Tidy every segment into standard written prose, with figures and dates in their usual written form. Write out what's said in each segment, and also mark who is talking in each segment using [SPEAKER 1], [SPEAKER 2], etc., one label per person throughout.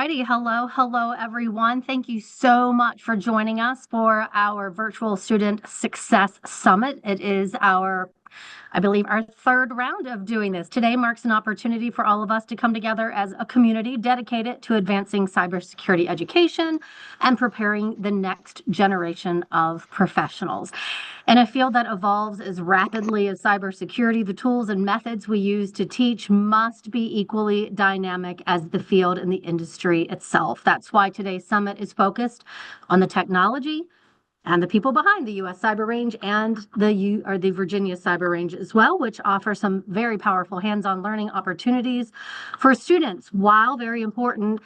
[SPEAKER 1] righty. Hello, everyone. Thank you so much for joining us for our virtual student success summit. It is I believe, our third round of doing this. Today marks an opportunity for all of us to come together as a community dedicated to advancing cybersecurity education and preparing the next generation of professionals. In a field that evolves as rapidly as cybersecurity, the tools and methods we use to teach must be equally dynamic as the field and the industry itself. That's why today's summit is focused on the technology and the people behind the U.S. Cyber Range and the Virginia Cyber Range as well, which offer some very powerful hands-on learning opportunities for students, while very important,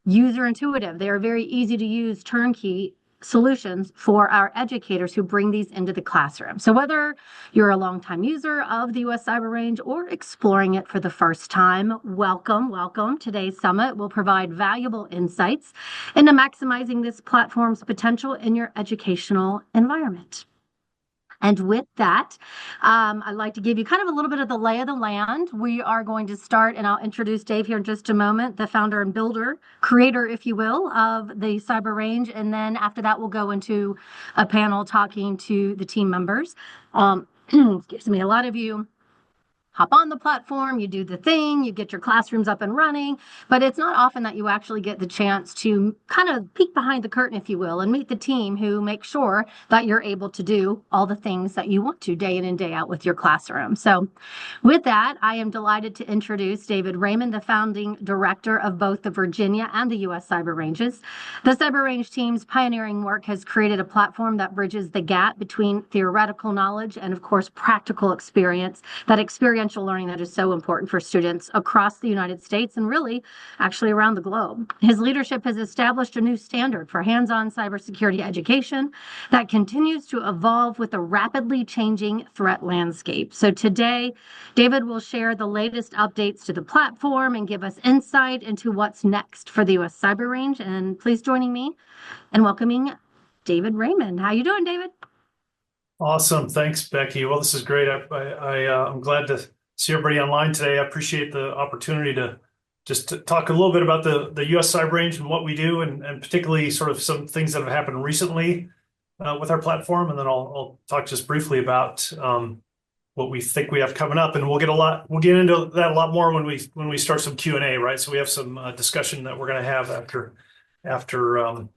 [SPEAKER 1] user intuitive. They are very easy to use, turnkey solutions for our educators who bring these into the classroom. So whether you're a longtime user of the U.S. Cyber Range or exploring it for the first time, welcome. Today's summit will provide valuable insights into maximizing this platform's potential in your educational environment. And with that, I'd like to give you kind of a little bit of the lay of the land. We are going to start, and I'll introduce Dave here in just a moment, the founder and creator, if you will, of the Cyber Range. And then after that, we'll go into a panel talking to the team members. Excuse me, a lot of you hop on the platform, you do the thing, you get your classrooms up and running, but it's not often that you actually get the chance to kind of peek behind the curtain, if you will, and meet the team who make sure that you're able to do all the things that you want to day in and day out with your classroom. So with that, I am delighted to introduce David Raymond, the founding director of both the Virginia and the U.S. Cyber Ranges. The Cyber Range team's pioneering work has created a platform that bridges the gap between theoretical knowledge and, of course, practical experience, that experiential learning that is so important for students across the United States and really actually around the globe. His leadership has established a new standard for hands-on cybersecurity education that continues to evolve with a rapidly changing threat landscape. So today, David will share the latest updates to the platform and give us insight into what's next for the U.S. Cyber Range. And please joining me in welcoming David Raymond. How you doing, David?
[SPEAKER 2] Awesome. Thanks, Becky. Well, this is great. I'm glad to see everybody online today. I appreciate the opportunity to just talk a little bit about the U.S. Cyber Range and what we do, and particularly sort of some things that have happened recently with our platform. And then I'll talk just briefly about what we think we have coming up. And we'll get into that a lot more when we start some Q&A, right? So we have some discussion that we're going to have after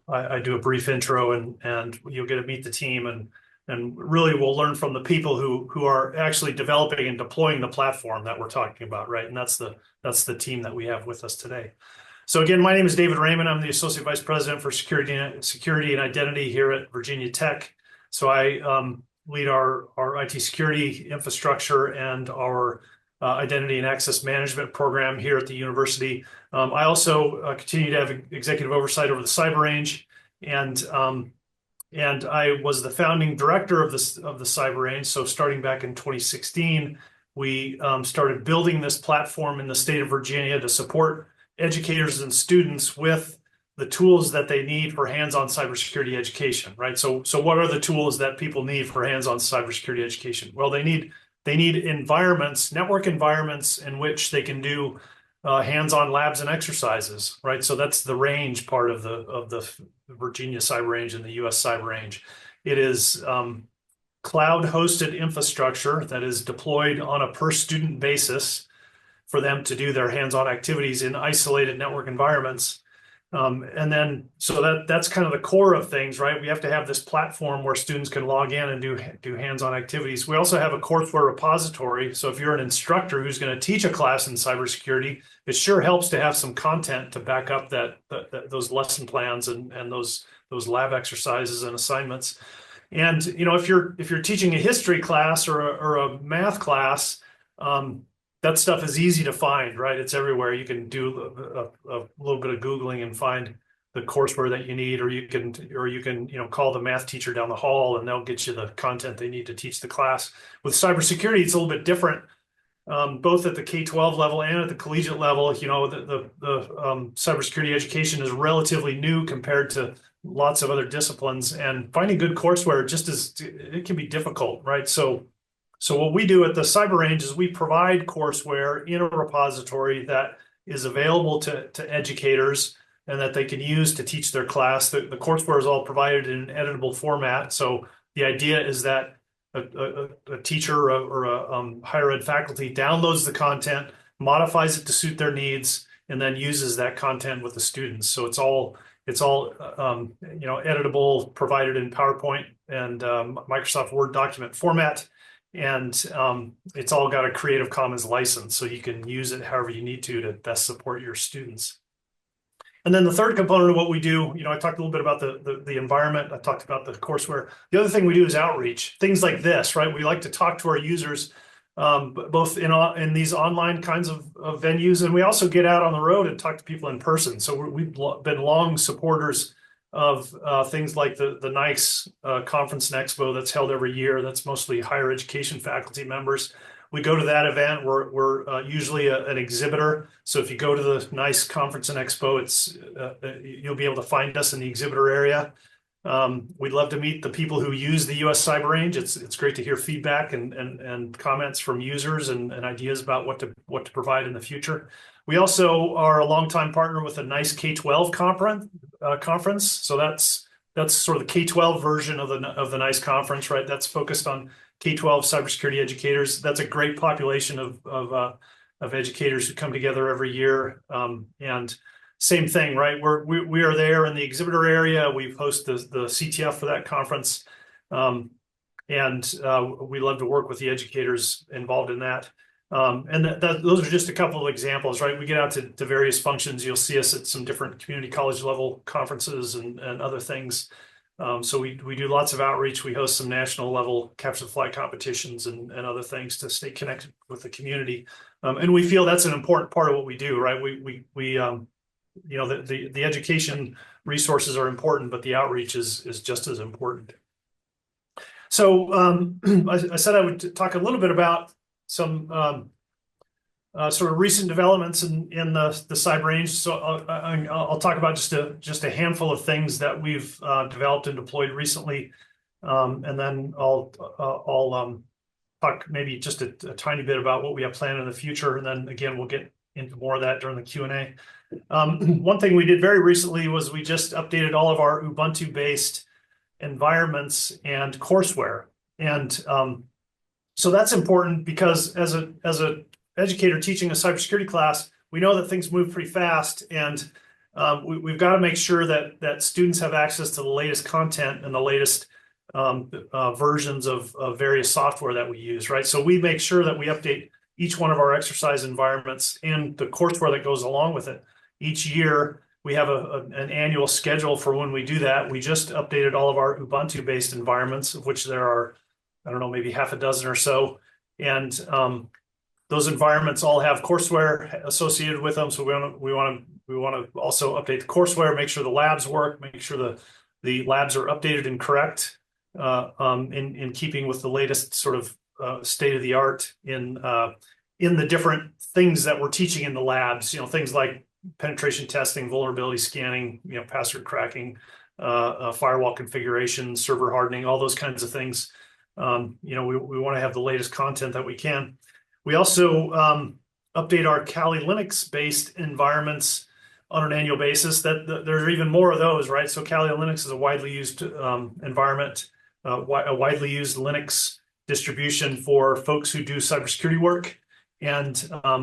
[SPEAKER 2] I do a brief intro, and you'll get to meet the team, and really we'll learn from the people who are actually developing and deploying the platform that we're talking about, right? And that's the team that we have with us today. So again, my name is David Raymond. I'm the Associate Vice President for Security and Identity here at Virginia Tech. So I lead our IT security infrastructure and our identity and access management program here at the university. I also continue to have executive oversight over the Cyber Range, and I was the founding director of the Cyber Range. So starting back in 2016, we started building this platform in the state of Virginia to support educators and students with the tools that they need for hands-on cybersecurity education, right? So what are the tools that people need for hands-on cybersecurity education? Well, they need environments, network environments in which they can do hands-on labs and exercises, right? So that's the range part of the Virginia Cyber Range and the U.S. Cyber Range. It is cloud-hosted infrastructure that is deployed on a per-student basis for them to do their hands-on activities in isolated network environments. And then, so that's kind of the core of things, right? We have to have this platform where students can log in and do hands-on activities. We also have a courseware repository. So if you're an instructor who's going to teach a class in cybersecurity, it sure helps to have some content to back up those lesson plans and those lab exercises and assignments. And if you're teaching a history class or a math class, that stuff is easy to find, right? It's everywhere. You can do a little bit of Googling and find the courseware that you need, or you can call the math teacher down the hall and they'll get you the content they need to teach the class. With cybersecurity, it's a little bit different, both at the K-12 level and at the collegiate level. The cybersecurity education is relatively new compared to lots of other disciplines, and finding good courseware it can be difficult, right? So what we do at the Cyber Range is we provide courseware in a repository that is available to educators and that they can use to teach their class. The courseware is all provided in an editable format. So the idea is that a teacher or a higher ed faculty downloads the content, modifies it to suit their needs, and then uses that content with the students. So it's all editable, provided in PowerPoint and Microsoft Word document format. And it's all got a Creative Commons license, so you can use it however you need to best support your students. And then the third component of what we do, I talked a little bit about the environment. I talked about the courseware. The other thing we do is outreach. Things like this, right? We like to talk to our users, both in these online kinds of venues, and we also get out on the road and talk to people in person. So we've been long supporters of things like the NICE conference and expo that's held every year. That's mostly higher education faculty members. We go to that event. We're usually an exhibitor. So if you go to the NICE conference and expo, you'll be able to find us in the exhibitor area. We'd love to meet the people who use the US Cyber Range. It's great to hear feedback and comments from users and ideas about what to provide in the future. We also are a longtime partner with a NICE K-12 conference. So that's sort of the K-12 version of the NICE conference, right? That's focused on K-12 cybersecurity educators. That's a great population of educators who come together every year. And same thing, right? We are there in the exhibitor area. We've hosted the CTF for that conference. And we love to work with the educators involved in that. And those are just a couple of examples, right? We get out to various functions. You'll see us at some different community college level conferences and other things. So we do lots of outreach. We host some national level capture the flag competitions and other things to stay connected with the community. And we feel that's an important part of what we do, right? The education resources are important, but the outreach is just as important. So I said I would talk a little bit about some sort of recent developments in the cyber range. So I'll talk about just a handful of things that we've developed and deployed recently, and then I'll talk maybe just a tiny bit about what we have planned in the future, and then again we'll get into more of that during the Q&A. One thing we did very recently was we just updated all of our Ubuntu-based environments and courseware, and so that's important because as a educator teaching a cybersecurity class, we know that things move pretty fast, and we've got to make sure that students have access to the latest content and the latest versions of various software that we use, right? So we make sure that we update each one of our exercise environments and the courseware that goes along with it. Each year, we have an annual schedule for when we do that. We just updated all of our Ubuntu-based environments, of which there are, I don't know, maybe half a dozen or so. And those environments all have courseware associated with them. So we want to also update the courseware, make sure the labs work, make sure the labs are updated and correct, in keeping with the latest sort of state of the art in the different things that we're teaching in the labs. Things like penetration testing, vulnerability scanning, password cracking, firewall configuration, server hardening, all those kinds of things. We want to have the latest content that we can. We also update our Kali Linux-based environments on an annual basis. There are even more of those, right? So Kali Linux is a widely used environment, a widely used Linux distribution for folks who do cybersecurity work. And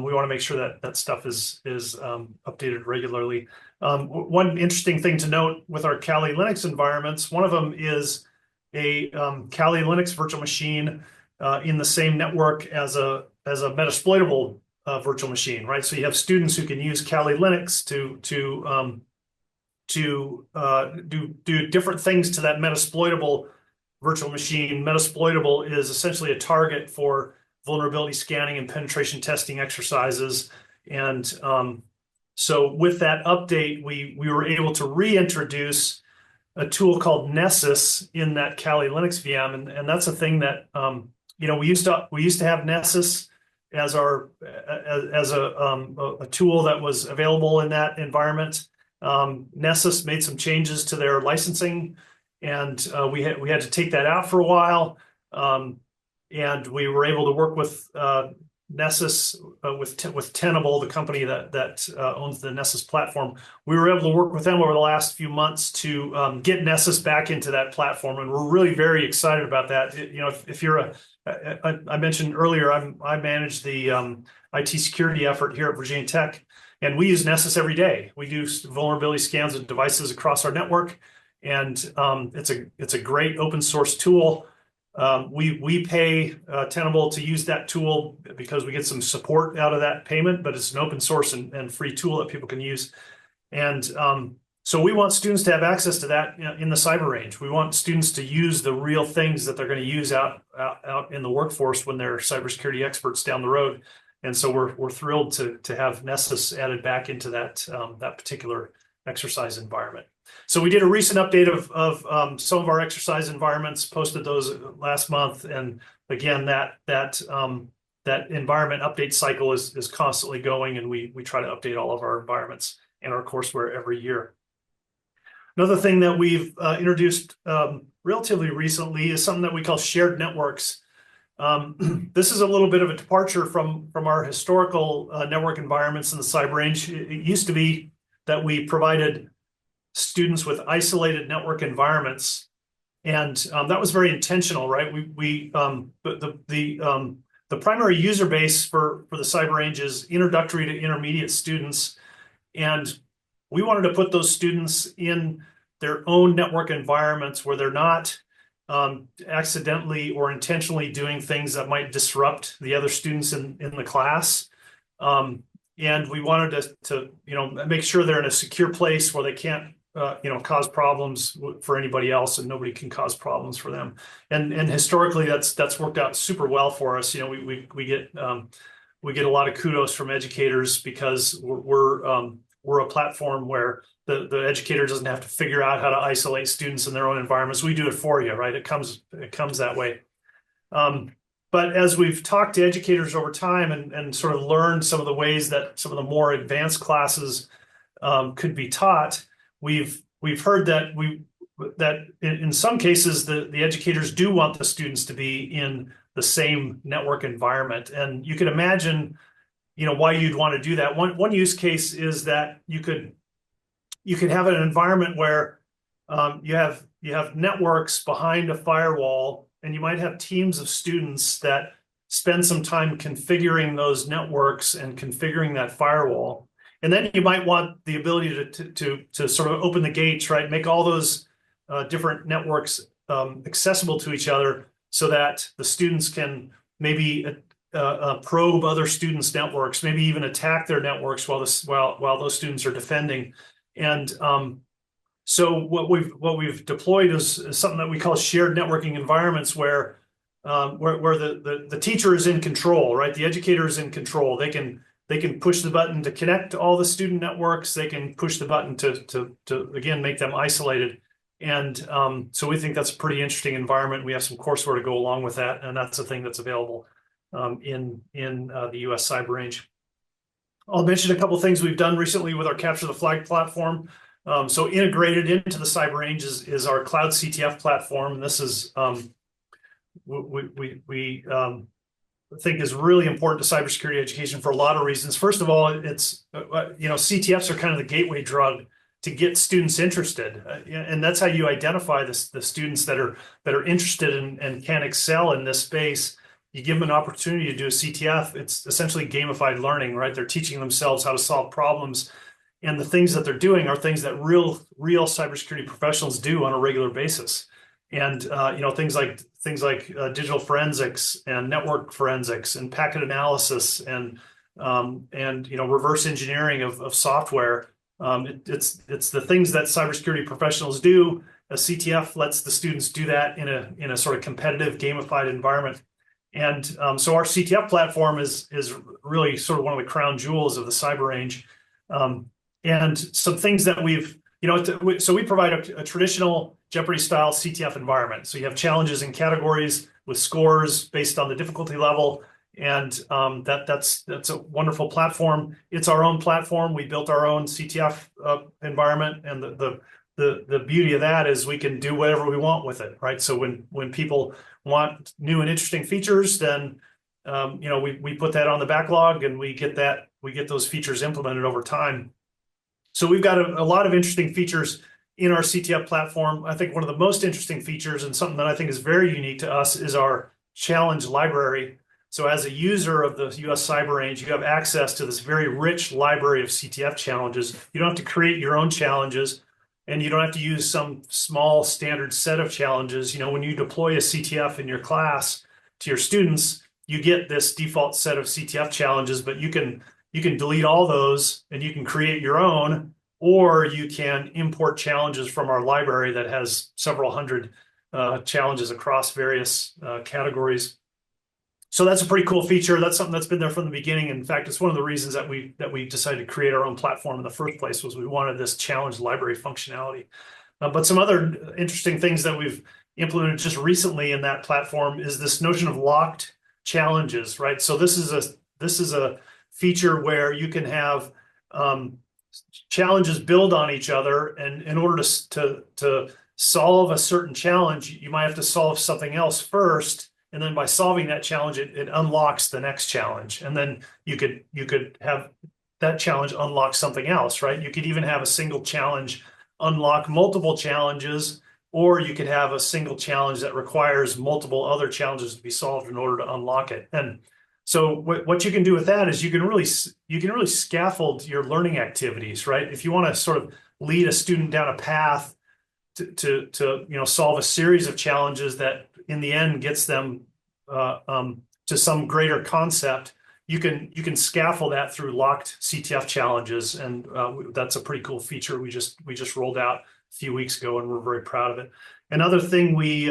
[SPEAKER 2] we want to make sure that stuff is updated regularly. One interesting thing to note with our Kali Linux environments, one of them is a Kali Linux virtual machine in the same network as a Metasploitable virtual machine, right? So you have students who can use Kali Linux to do different things to that Metasploitable virtual machine. Metasploitable is essentially a target for vulnerability scanning and penetration testing exercises. And so with that update, we were able to reintroduce a tool called Nessus in that Kali Linux VM, and that's a thing that we used to have Nessus as a tool that was available in that environment. Nessus made some changes to their licensing, and we had to take that out for a while. And we were able to work with Nessus with Tenable, the company that owns the Nessus platform. We were able to work with them over the last few months to get Nessus back into that platform, and we're really very excited about that. If you're I mentioned earlier, I manage the IT security effort here at Virginia Tech, and we use Nessus every day. We do vulnerability scans of devices across our network, and it's a great open source tool. We pay Tenable to use that tool because we get some support out of that payment, but it's an open source and free tool that people can use. And so we want students to have access to that in the cyber range. We want students to use the real things that they're going to use out in the workforce when they're cybersecurity experts down the road. And so we're thrilled to have Nessus added back into that particular exercise environment. So we did a recent update of some of our exercise environments, posted those last month, and again that environment update cycle is constantly going, and we try to update all of our environments and our courseware every year. Another thing that we've introduced relatively recently is something that we call shared networks. This is a little bit of a departure from our historical network environments in the cyber range. It used to be that we provided students with isolated network environments, and that was very intentional, right? The primary user base for the cyber range is introductory to intermediate students, and we wanted to put those students in their own network environments where they're not accidentally or intentionally doing things that might disrupt the other students in the class. And we wanted to make sure they're in a secure place where they can't cause problems for anybody else, and nobody can cause problems for them. And historically, that's worked out super well for us. We get a lot of kudos from educators because we're a platform where the educator doesn't have to figure out how to isolate students in their own environments. We do it for you, right? It comes that way. But as we've talked to educators over time and sort of learned some of the ways that some of the more advanced classes could be taught, we've heard that in some cases the educators do want the students to be in the same network environment, and you can imagine why you'd want to do that. One use case is that you could have an environment where you have networks behind a firewall, and you might have teams of students that spend some time configuring those networks and configuring that firewall. And then you might want the ability to sort of open the gates, right? Make all those different networks accessible to each other so that the students can maybe probe other students' networks, maybe even attack their networks while those students are defending. And so what we've deployed is something that we call shared networking environments, where the teacher is in control, right? The educator is in control. They can push the button to connect to all the student networks. They can push the button to again make them isolated. And so we think that's a pretty interesting environment. We have some courseware to go along with that, and that's a thing that's available in the US cyber range. I'll mention a couple of things we've done recently with our Capture the Flag platform. So integrated into the cyber range is our CloudCTF platform. And this is we think is really important to cybersecurity education for a lot of reasons. First of all, it's CTFs are kind of the gateway drug to get students interested, and that's how you identify the students that are interested and can excel in this space. You give them an opportunity to do a CTF. It's essentially gamified learning, right? They're teaching themselves how to solve problems, and the things that they're doing are things that real cybersecurity professionals do on a regular basis. And things like digital forensics and network forensics and packet analysis and reverse engineering of software. It's the things that cybersecurity professionals do. A CTF lets the students do that in a sort of competitive, gamified environment. And so our CTF platform is really sort of one of the crown jewels of the cyber range. And some things that so we provide a traditional Jeopardy-style CTF environment. So you have challenges and categories with scores based on the difficulty level, and that's a wonderful platform. It's our own platform. We built our own CTF environment, and the beauty of that is we can do whatever we want with it, right? So when people want new and interesting features, then we put that on the backlog and we get those features implemented over time. So we've got a lot of interesting features in our CTF platform. I think one of the most interesting features, and something that I think is very unique to us, is our challenge library. So as a user of the US Cyber Range, you have access to this very rich library of CTF challenges. You don't have to create your own challenges, and you don't have to use some small standard set of challenges. When you deploy a CTF in your class to your students, you get this default set of CTF challenges, but you can delete all those and you can create your own, or you can import challenges from our library that has several hundred challenges across various categories. So that's a pretty cool feature. That's something that's been there from the beginning. In fact, it's one of the reasons that we decided to create our own platform in the first place, was we wanted this challenge library functionality. But some other interesting things that we've implemented just recently in that platform is this notion of locked challenges, right? So this is a feature where you can have challenges build on each other, and in order to solve a certain challenge, you might have to solve something else first, and then by solving that challenge, it unlocks the next challenge, and then you could have that challenge unlock something else, right? You could even have a single challenge unlock multiple challenges, or you could have a single challenge that requires multiple other challenges to be solved in order to unlock it. And so what you can do with that is you can really scaffold your learning activities, right? If you want to sort of lead a student down a path to solve a series of challenges that in the end gets them to some greater concept, you can scaffold that through locked CTF challenges, and that's a pretty cool feature we just rolled out a few weeks ago, and we're very proud of it. Another thing we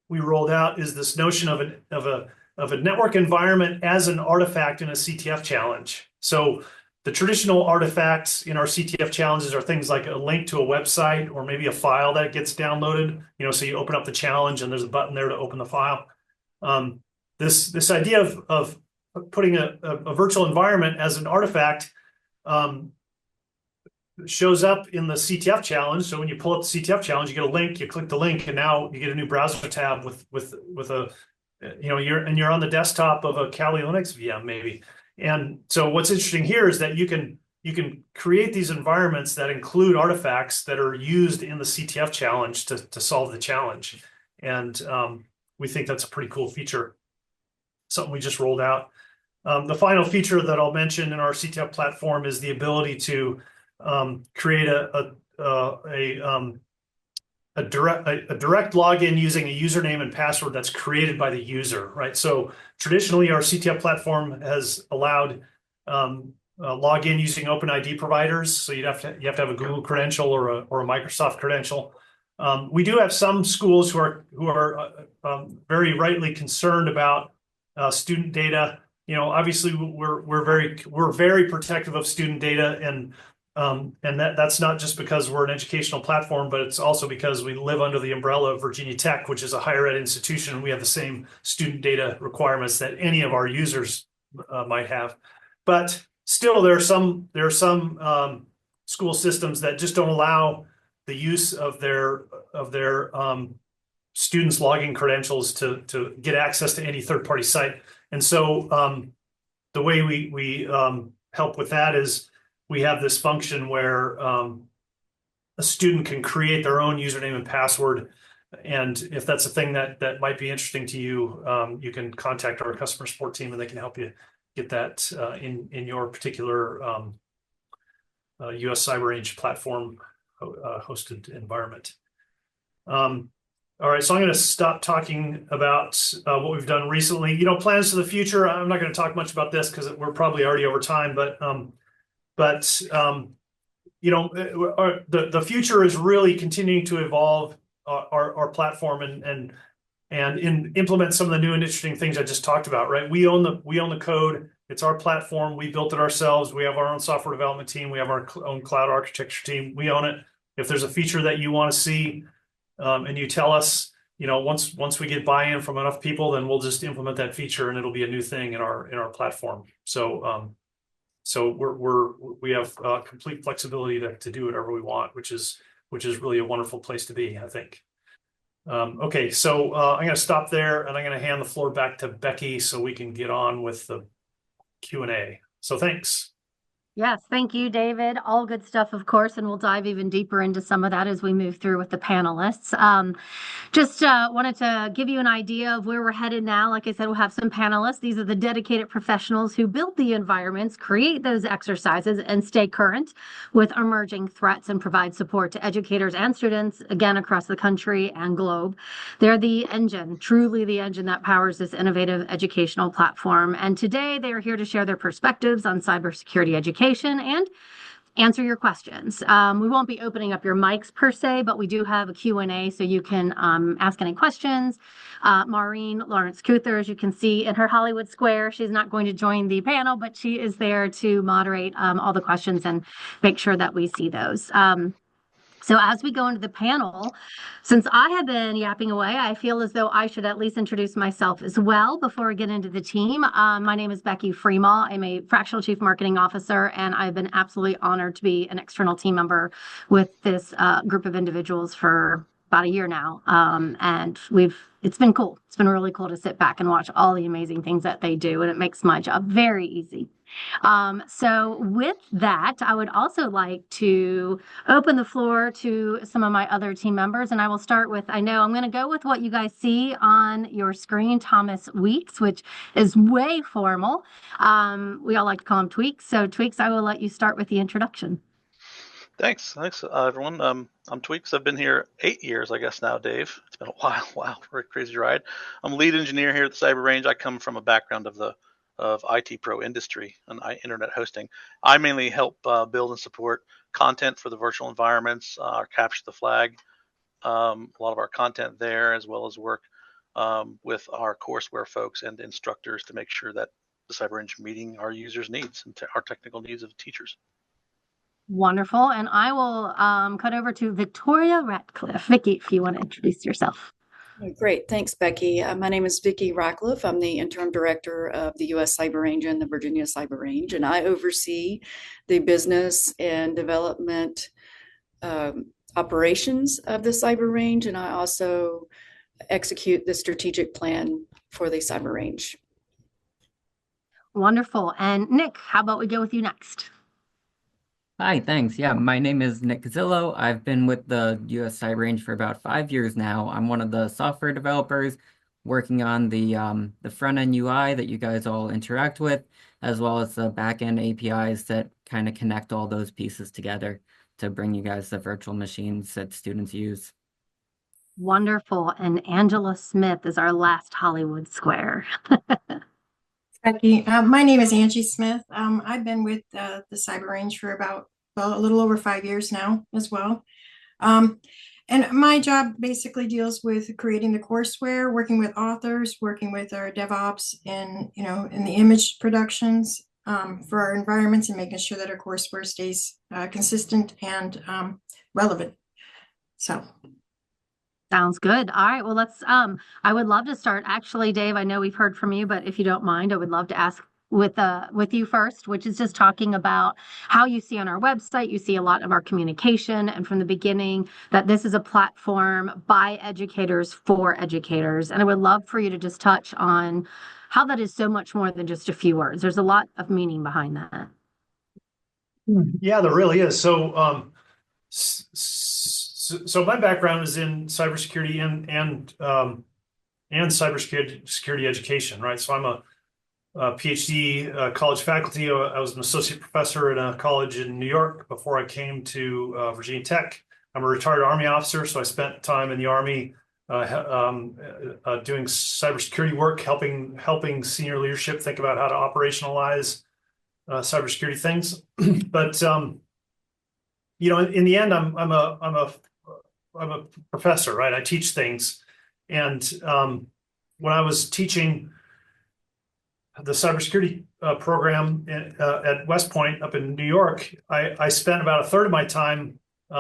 [SPEAKER 2] rolled out is this notion of a network environment as an artifact in a CTF challenge. So the traditional artifacts in our CTF challenges are things like a link to a website, or maybe a file that gets downloaded. So you open up the challenge and there's a button there to open the file. This idea of putting a virtual environment as an artifact shows up in the CTF challenge. So when you pull up the CTF challenge, you get a link, you click the link, and now you get a new browser tab with a you're on the desktop of a Kali Linux VM maybe. And so what's interesting here is that you can create these environments that include artifacts that are used in the CTF challenge to solve the challenge. And we think that's a pretty cool feature, something we just rolled out. The final feature that I'll mention in our CTF platform is the ability to create a direct login using a username and password that's created by the user, right? So traditionally, our CTF platform has allowed login using OpenID providers. So you have to have a Google credential or a Microsoft credential. We do have some schools who are very rightly concerned about student data. Obviously we're very protective of student data, and that's not just because we're an educational platform, but it's also because we live under the umbrella of Virginia Tech, which is a higher ed institution, and we have the same student data requirements that any of our users might have. But still, there are some school systems that just don't allow the use of their students' login credentials to get access to any third-party site. And so the way we help with that is we have this function where a student can create their own username and password. And if that's a thing that might be interesting to you, you can contact our customer support team, and they can help you get that in your particular US Cyber Range platform hosted environment. All right, so I'm going to stop talking about what we've done recently. Plans for the future. I'm not going to talk much about this because we're probably already over time, but the future is really continuing to evolve our platform and implement some of the new and interesting things I just talked about, right? We own the code. It's our platform. We built it ourselves. We have our own software development team. We have our own cloud architecture team. We own it. If there's a feature that you want to see, and you tell us, once we get buy-in from enough people, then we'll just implement that feature, and it'll be a new thing in our platform. So we have complete flexibility to do whatever we want, which is really a wonderful place to be, I think. Okay, so I'm going to stop there and I'm going to hand the floor back to Becky so we can get on with the Q&A. So thanks.
[SPEAKER 1] Yes, thank you, David. All good stuff, of course, and we'll dive even deeper into some of that as we move through with the panelists. Just wanted to give you an idea of where we're headed now. Like I said, we'll have some panelists. These are the dedicated professionals who build the environments, create those exercises, and stay current with emerging threats and provide support to educators and students, again, across the country and globe. They're the engine, truly the engine that powers this innovative educational platform. And today they are here to share their perspectives on cybersecurity education and answer your questions. We won't be opening up your mics per se, but we do have a Q&A so you can ask any questions. Maureen Lawrence Cuther, as you can see in her Hollywood Square, she's not going to join the panel, but she is there to moderate all the questions and make sure that we see those. So as we go into the panel, since I have been yapping away, I feel as though I should at least introduce myself as well before we get into the team. My name is Becky Freemall. I'm a fractional chief marketing officer, and I've been absolutely honored to be an external team member with this group of individuals for about a year now. And it's been cool. It's been really cool to sit back and watch all the amazing things that they do, and it makes my job very easy. So with that, I would also like to open the floor to some of my other team members, and I will start with, I'm going to go with what you guys see on your screen, Thomas Weeks, which is way formal. We all like to call him Tweaks. So Tweaks, I will let you start with the introduction.
[SPEAKER 3] Thanks, everyone. I'm Tweaks. I've been here 8 years, I guess now, Dave. It's been a while. Wow, very crazy ride. I'm lead engineer here at the Cyber Range. I come from a background of IT pro industry and internet hosting. I mainly help build and support content for the virtual environments, capture the flag, a lot of our content there, as well as work with our courseware folks and instructors to make sure that the Cyber Range meeting our users' needs and our technical needs of teachers.
[SPEAKER 1] Wonderful. And I will cut over to Victoria Ratcliffe. Vicki, if you want to introduce yourself.
[SPEAKER 4] Great. Thanks, Becky. My name is Vicki Ratcliffe. I'm the interim director of the U.S. Cyber Range and the Virginia Cyber Range, and I oversee the business and development operations of the Cyber Range, and I also execute the strategic plan for the Cyber Range.
[SPEAKER 1] Wonderful. And Nick, how about we go with you next?
[SPEAKER 5] Hi, thanks. Yeah, my name is Nick Zillow. I've been with the US Cyber Range for about 5 years now. I'm one of the software developers working on the front-end UI that you guys all interact with, as well as the back-end APIs that kind of connect all those pieces together to bring you guys the virtual machines that students use.
[SPEAKER 1] Wonderful. And Angela Smith is our last Hollywood Square.
[SPEAKER 6] Becky, my name is Angie Smith. I've been with the Cyber Range for a little over 5 years now as well. And my job basically deals with creating the courseware, working with authors, working with our DevOps in the image productions for our environments and making sure that our courseware stays consistent and relevant. So.
[SPEAKER 1] Sounds good. All right. Well, let's, I would love to start. Actually, Dave, I know we've heard from you, but if you don't mind, I would love to ask with you first, which is just talking about how you see on our website, you see a lot of our communication, and from the beginning that this is a platform by educators for educators. And I would love for you to just touch on how that is so much more than just a few words. There's a lot of meaning behind that.
[SPEAKER 2] Yeah, there really is. So, so my background is in cybersecurity and cybersecurity education, right? So I'm a PhD college faculty. I was an associate professor at a college in New York before I came to Virginia Tech. I'm a retired Army officer, so I spent time in the Army doing cybersecurity work, helping senior leadership think about how to operationalize cybersecurity things. But in the end, I'm a professor, right? I teach things, and when I was teaching the cybersecurity program at West Point up in New York, I spent about a third of my time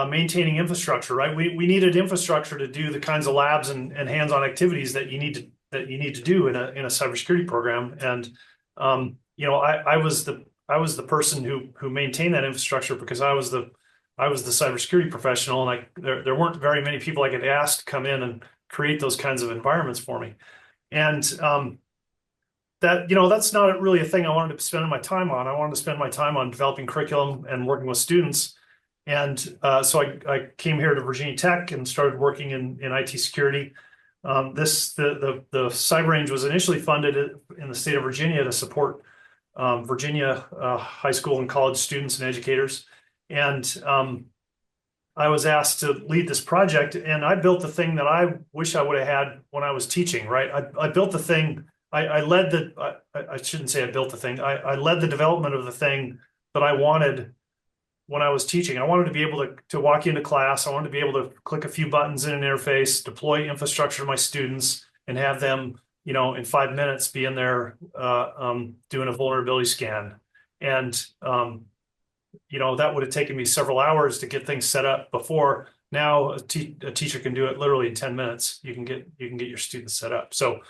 [SPEAKER 2] maintaining infrastructure. Right, we needed infrastructure to do the kinds of labs and hands-on activities that you need to do in a cybersecurity program. And I was the person who maintained that infrastructure because I was the cybersecurity professional, and there weren't very many people I could ask to come in create those kinds of environments for me. And that, that's not really a thing I wanted to spend my time on. I wanted to spend my time on developing curriculum and working with students. And so I came here to Virginia Tech and started working in IT security. The Cyber Range was initially funded in the state of Virginia to support Virginia high school and college students and educators. And I was asked to lead this project, and I built the thing that I wish I would have had when I was teaching, right? I built the thing, I led the, I shouldn't say I built the thing, I led the development of the thing that I wanted when I was teaching. I wanted to be able to walk into class. I wanted to be able to click a few buttons in an interface, deploy infrastructure to my students, and have them, in 5 minutes be in there doing a vulnerability scan. And, that would have taken me several hours to get things set up before. Now a teacher can do it literally in 10 minutes. You can get your students set up. So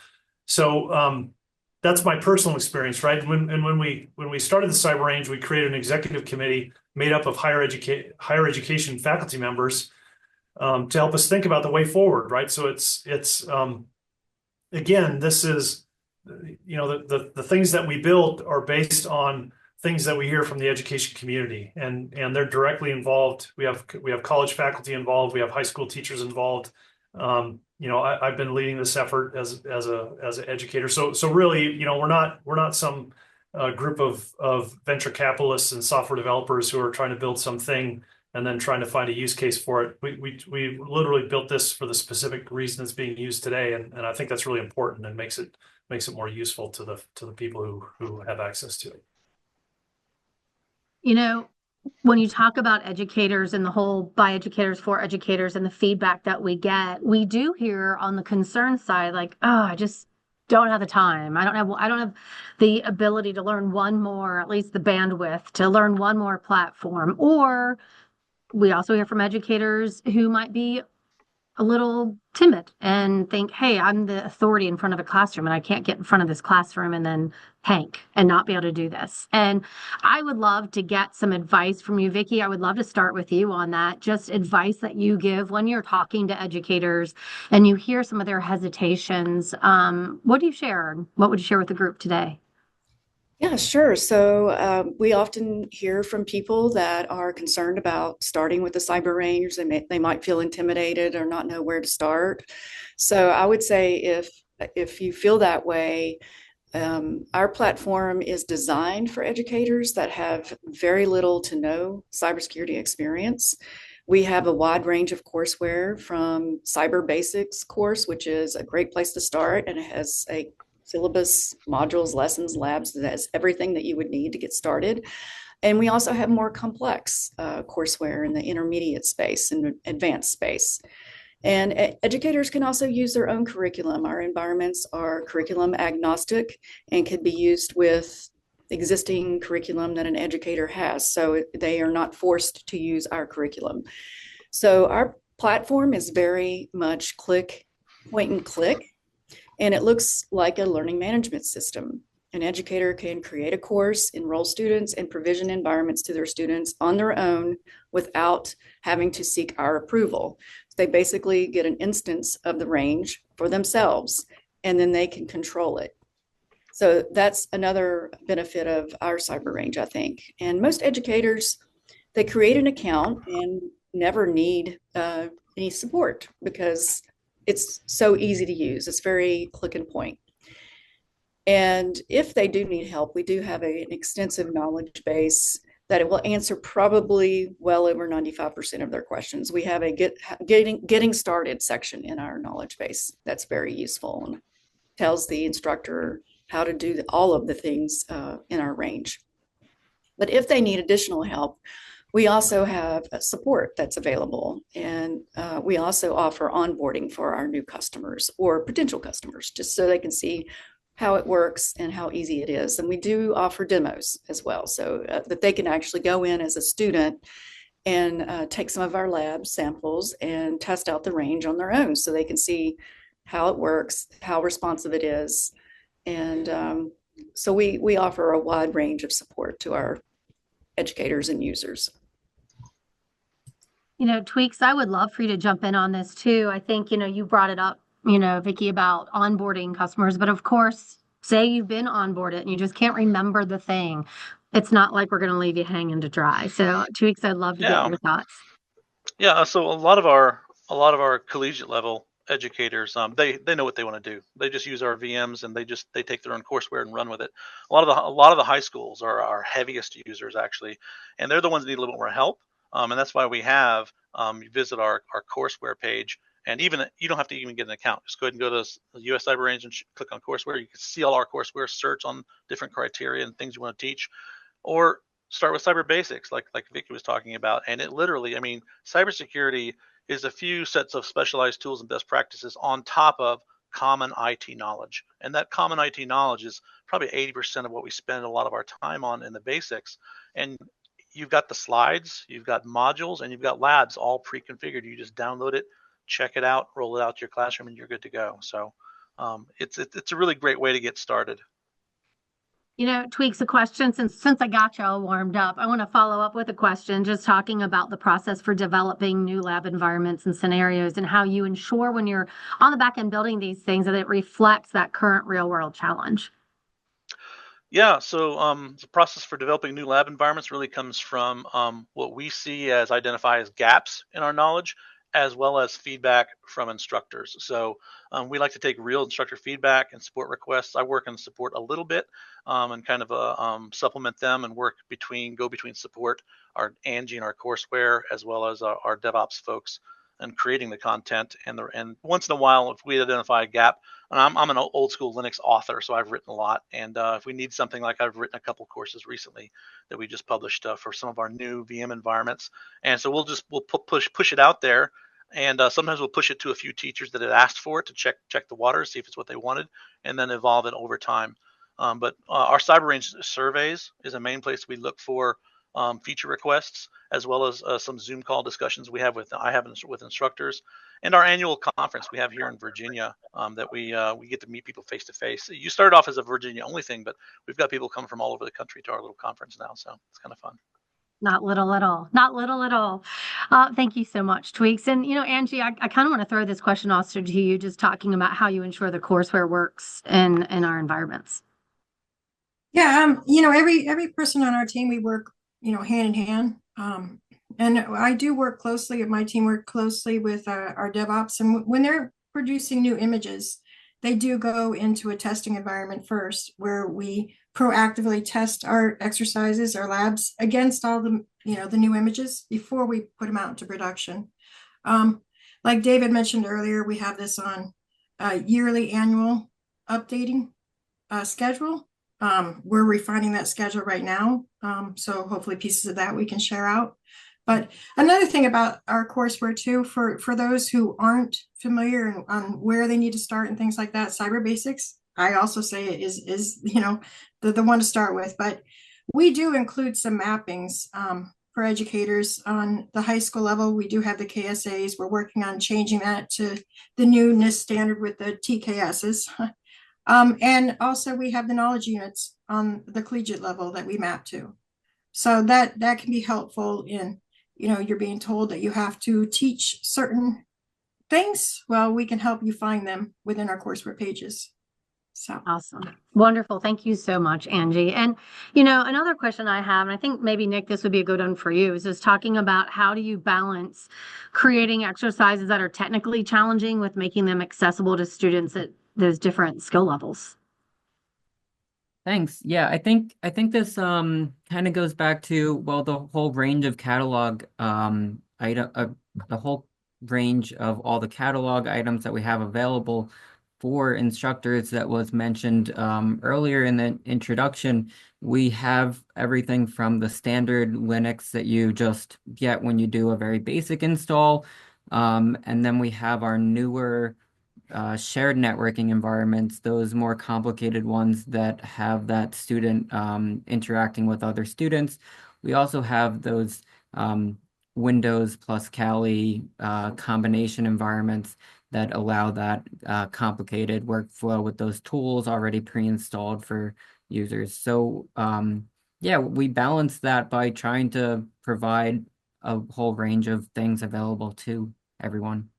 [SPEAKER 2] that's my personal experience, right? When we started the Cyber Range, we created an executive committee made up of higher education faculty members to help us think about the way forward, right? So it's again, this is, the things that we build are based on things that we hear from the education community, and they're directly involved. We have college faculty involved. We have high school teachers involved. I've been leading this effort as an educator. So really, we're not some group of venture capitalists and software developers who are trying to build something and then trying to find a use case for it. We literally built this for the specific reason it's being used today, and I think that's really important and makes it more useful to the people who have access to it.
[SPEAKER 1] When you talk about educators and the whole by educators for educators and the feedback that we get, we do hear on the concern side, like, oh, I just don't have the time. I don't have the ability to learn one more, at least the bandwidth to learn one more platform. Or we also hear from educators who might be a little timid and think, hey, I'm the authority in front of a classroom and I can't get in front of this classroom and then hank and not be able to do this. And I would love to get some advice from you, Vicki. I would love to start with you on that. Just advice that you give when you're talking to educators and you hear some of their hesitations. What do you share? What would you share with the group today?
[SPEAKER 4] Yeah, sure. So we often hear from people that are concerned about starting with the Cyber Range. They might feel intimidated or not know where to start. So I would say if you feel that way, our platform is designed for educators that have very little to no cybersecurity experience. We have a wide range of courseware, from Cyber Basics course, which is a great place to start, and it has a syllabus, modules, lessons, labs, that's everything that you would need to get started. And we also have more complex courseware in the intermediate space and advanced space. And educators can also use their own curriculum. Our environments are curriculum agnostic and can be used with existing curriculum that an educator has. So they are not forced to use our curriculum. So our platform is very much point and click. And it looks like a learning management system. An educator can create a course, enroll students, and provision environments to their students on their own without having to seek our approval. So they basically get an instance of the range for themselves, and then they can control it. So that's another benefit of our Cyber Range, I think. And most educators, they create an account and never need any support because it's so easy to use. It's very click and point. And if they do need help, we do have an extensive knowledge base that it will answer probably well over 95% of their questions. We have a getting started section in our knowledge base that's very useful and tells the instructor how to do all of the things in our range. But if they need additional help, we also have support that's available, and we also offer onboarding for our new customers or potential customers, just so they can see how it works and how easy it is. And we do offer demos as well, so that they can actually go in as a student and take some of our lab samples and test out the range on their own, so they can see how it works, how responsive it is. And so we offer a wide range of support to our educators and users.
[SPEAKER 1] Tweaks, I would love for you to jump in on this too. I think, you brought it up Vicky, about onboarding customers, but of course, say you've been onboarded and you just can't remember the thing. It's not like we're going to leave you hanging to dry. So, Tweaks, I'd love to get
[SPEAKER 3] Yeah.
[SPEAKER 1] your thoughts.
[SPEAKER 3] Yeah, so a lot of our collegiate level educators, they know what they want to do. They just use our VMs and they take their own courseware and run with it. A lot of the high schools are our heaviest users actually, and they're the ones that need a little bit more help. And that's why we have you visit our courseware page, and even you don't have to even get an account. Just go ahead and go to the US Cyber Range and click on courseware. You can see all our courseware, search on different criteria and things you want to teach, or start with cyber basics like Vicky was talking about. And it literally, I mean, cybersecurity is a few sets of specialized tools and best practices on top of common IT knowledge. And that common IT knowledge is probably 80% of what we spend a lot of our time on in the basics. And you've got the slides, you've got modules, and you've got labs all pre-configured. You just download it, check it out, roll it out to your classroom, and you're good to go. So it's a really great way to get started.
[SPEAKER 1] Tweaks, a question, since I got you all warmed up, I want to follow up with a question, just talking about the process for developing new lab environments and scenarios and how you ensure when you're on the back end building these things that it reflects that current real world challenge.
[SPEAKER 3] Yeah, so the process for developing new lab environments really comes from what we see as identify as gaps in our knowledge, as well as feedback from instructors. So we like to take real instructor feedback and support requests. I work in support a little bit and kind of supplement them and go between support, our Angie and our courseware, as well as our DevOps folks, and creating the content. And once in a while, if we identify a gap, and I'm an old school Linux author, so I've written a lot. And if we need something, like I've written a couple courses recently that we just published for some of our new VM environments. And so we'll push it out there. And sometimes we'll push it to a few teachers that had asked for it to check the waters, see if it's what they wanted, and then evolve it over time. But our cyber range surveys is a main place we look for feature requests, as well as some Zoom call discussions I have with instructors, and our annual conference we have here in Virginia that we get to meet people face to face. You started off as a Virginia only thing, but we've got people coming from all over the country to our little conference now, so it's kind of fun.
[SPEAKER 1] Not little at all. Not little at all. Thank you so much, Tweaks. And, Angie, I kind of want to throw this question also to you, just talking about how you ensure the courseware works in our environments.
[SPEAKER 6] Yeah, every person on our team, we work, hand in hand. And I do work closely, my team work closely with our DevOps. And when they're producing new images, they do go into a testing environment first, where we proactively test our exercises, our labs against all the, the new images before we put them out into production. Like David mentioned earlier, we have this on yearly annual updating schedule. We're refining that schedule right now. So hopefully pieces of that we can share out. But another thing about our courseware too, for those who aren't familiar on where they need to start and things like that, cyber basics, I also say it is the one to start with. But we do include some mappings for educators on the high school level. We do have the KSAs. We're working on changing that to the new NIST standard with the TKSs. And also we have the knowledge units on the collegiate level that we map to. So that can be helpful in, you're being told that you have to teach certain things. Well, we can help you find them within our courseware pages. So
[SPEAKER 1] awesome. Wonderful. Thank you so much, Angie. And, another question I have, and I think maybe Nick, this would be a good one for you, is just talking about how do you balance creating exercises that are technically challenging with making them accessible to students at those different skill levels?
[SPEAKER 5] Thanks. Yeah, I think this kind of goes back to, the whole range of catalog the whole range of all the catalog items that we have available for instructors that was mentioned earlier in the introduction. We have everything from the standard Linux that you just get when you do a very basic install, and then we have our newer shared networking environments, those more complicated ones that have that student interacting with other students. We also have those Windows plus Kali combination environments that allow that complicated workflow with those tools already pre-installed for users. So yeah, we balance that by trying to provide a whole range of things available to everyone.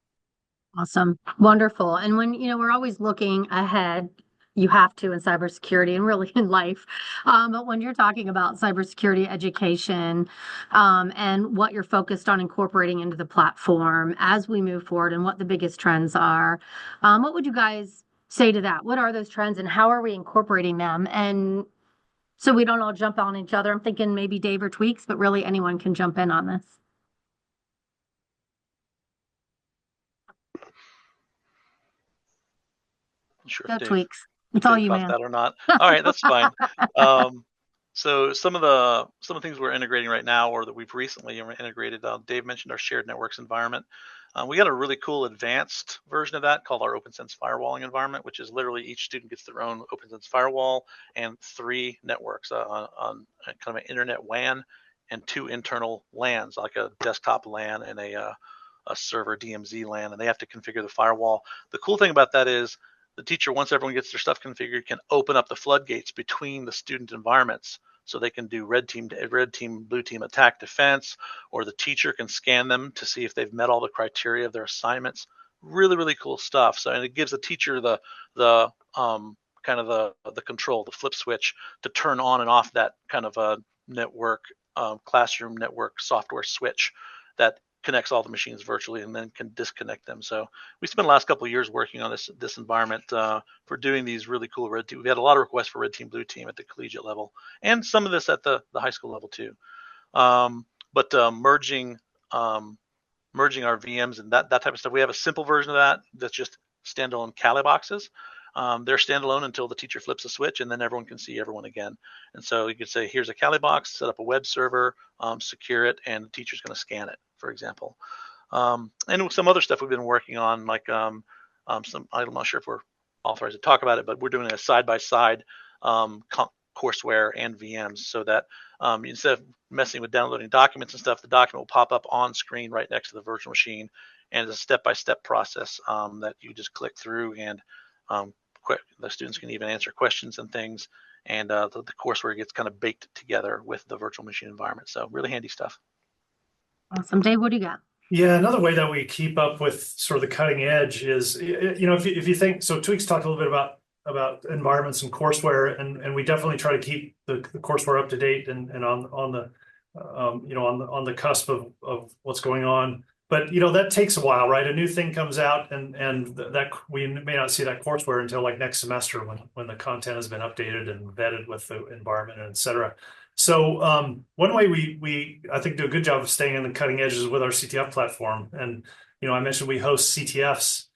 [SPEAKER 1] Awesome. Wonderful. And when, we're always looking ahead, you have to in cybersecurity and really in life. But when you're talking about cybersecurity education, and what you're focused on incorporating into the platform as we move forward and what the biggest trends are, what would you guys say to that? What are those trends and how are we incorporating them? And so we don't all jump on each other. I'm thinking maybe Dave or Tweaks, but really anyone can jump in on this.
[SPEAKER 3] Sure,
[SPEAKER 1] Go
[SPEAKER 3] Dave.
[SPEAKER 1] Tweaks. It's all you,
[SPEAKER 3] Caught
[SPEAKER 1] man.
[SPEAKER 3] that or not. All right, that's fine. So some of the things we're integrating right now, or that we've recently integrated, Dave mentioned our shared networks environment. We got a really cool advanced version of that called our OpenSense firewalling environment, which is literally each student gets their own OpenSense firewall and 3 networks on kind of an internet WAN and 2 internal LANs, like a desktop LAN and a server DMZ LAN, and they have to configure the firewall. The cool thing about that is the teacher, once everyone gets their stuff configured, can open up the floodgates between the student environments. So they can do red team, blue team attack defense, or the teacher can scan them to see if they've met all the criteria of their assignments. Really, really cool stuff. So, and it gives the teacher the kind of the control, the flip switch to turn on and off that kind of a network, classroom network software switch that connects all the machines virtually and then can disconnect them. So we spent the last couple of years working on this environment for doing these really cool red team. We had a lot of requests for red team, blue team at the collegiate level, and some of this at the high school level too. But merging our VMs and that type of stuff. We have a simple version of that that's just standalone Kali boxes. They're standalone until the teacher flips a switch, and then everyone can see everyone again. And so you could say, here's a Kali box, set up a web server, secure it, and the teacher's going to scan it, for example. And some other stuff we've been working on, like I'm not sure if we're authorized to talk about it, but we're doing a side-by-side courseware and VMs, so that instead of messing with downloading documents and stuff, the document will pop up on screen right next to the virtual machine, and it's a step-by-step process that you just click through, and the students can even answer questions and things, and the courseware gets kind of baked together with the virtual machine environment. So really handy stuff.
[SPEAKER 1] Awesome. Dave, what do you got?
[SPEAKER 2] Yeah, another way that we keep up with sort of the cutting edge is, if you think, so Tweaks talked a little bit about environments and courseware, and we definitely try to keep the courseware up to date and on the cusp of what's going on. But that takes a while, right? A new thing comes out, and that we may not see that courseware until like next semester when the content has been updated and vetted with the environment, and et cetera. So one way we I think do a good job of staying on the cutting edge is with our CTF platform. And I mentioned we host CTFs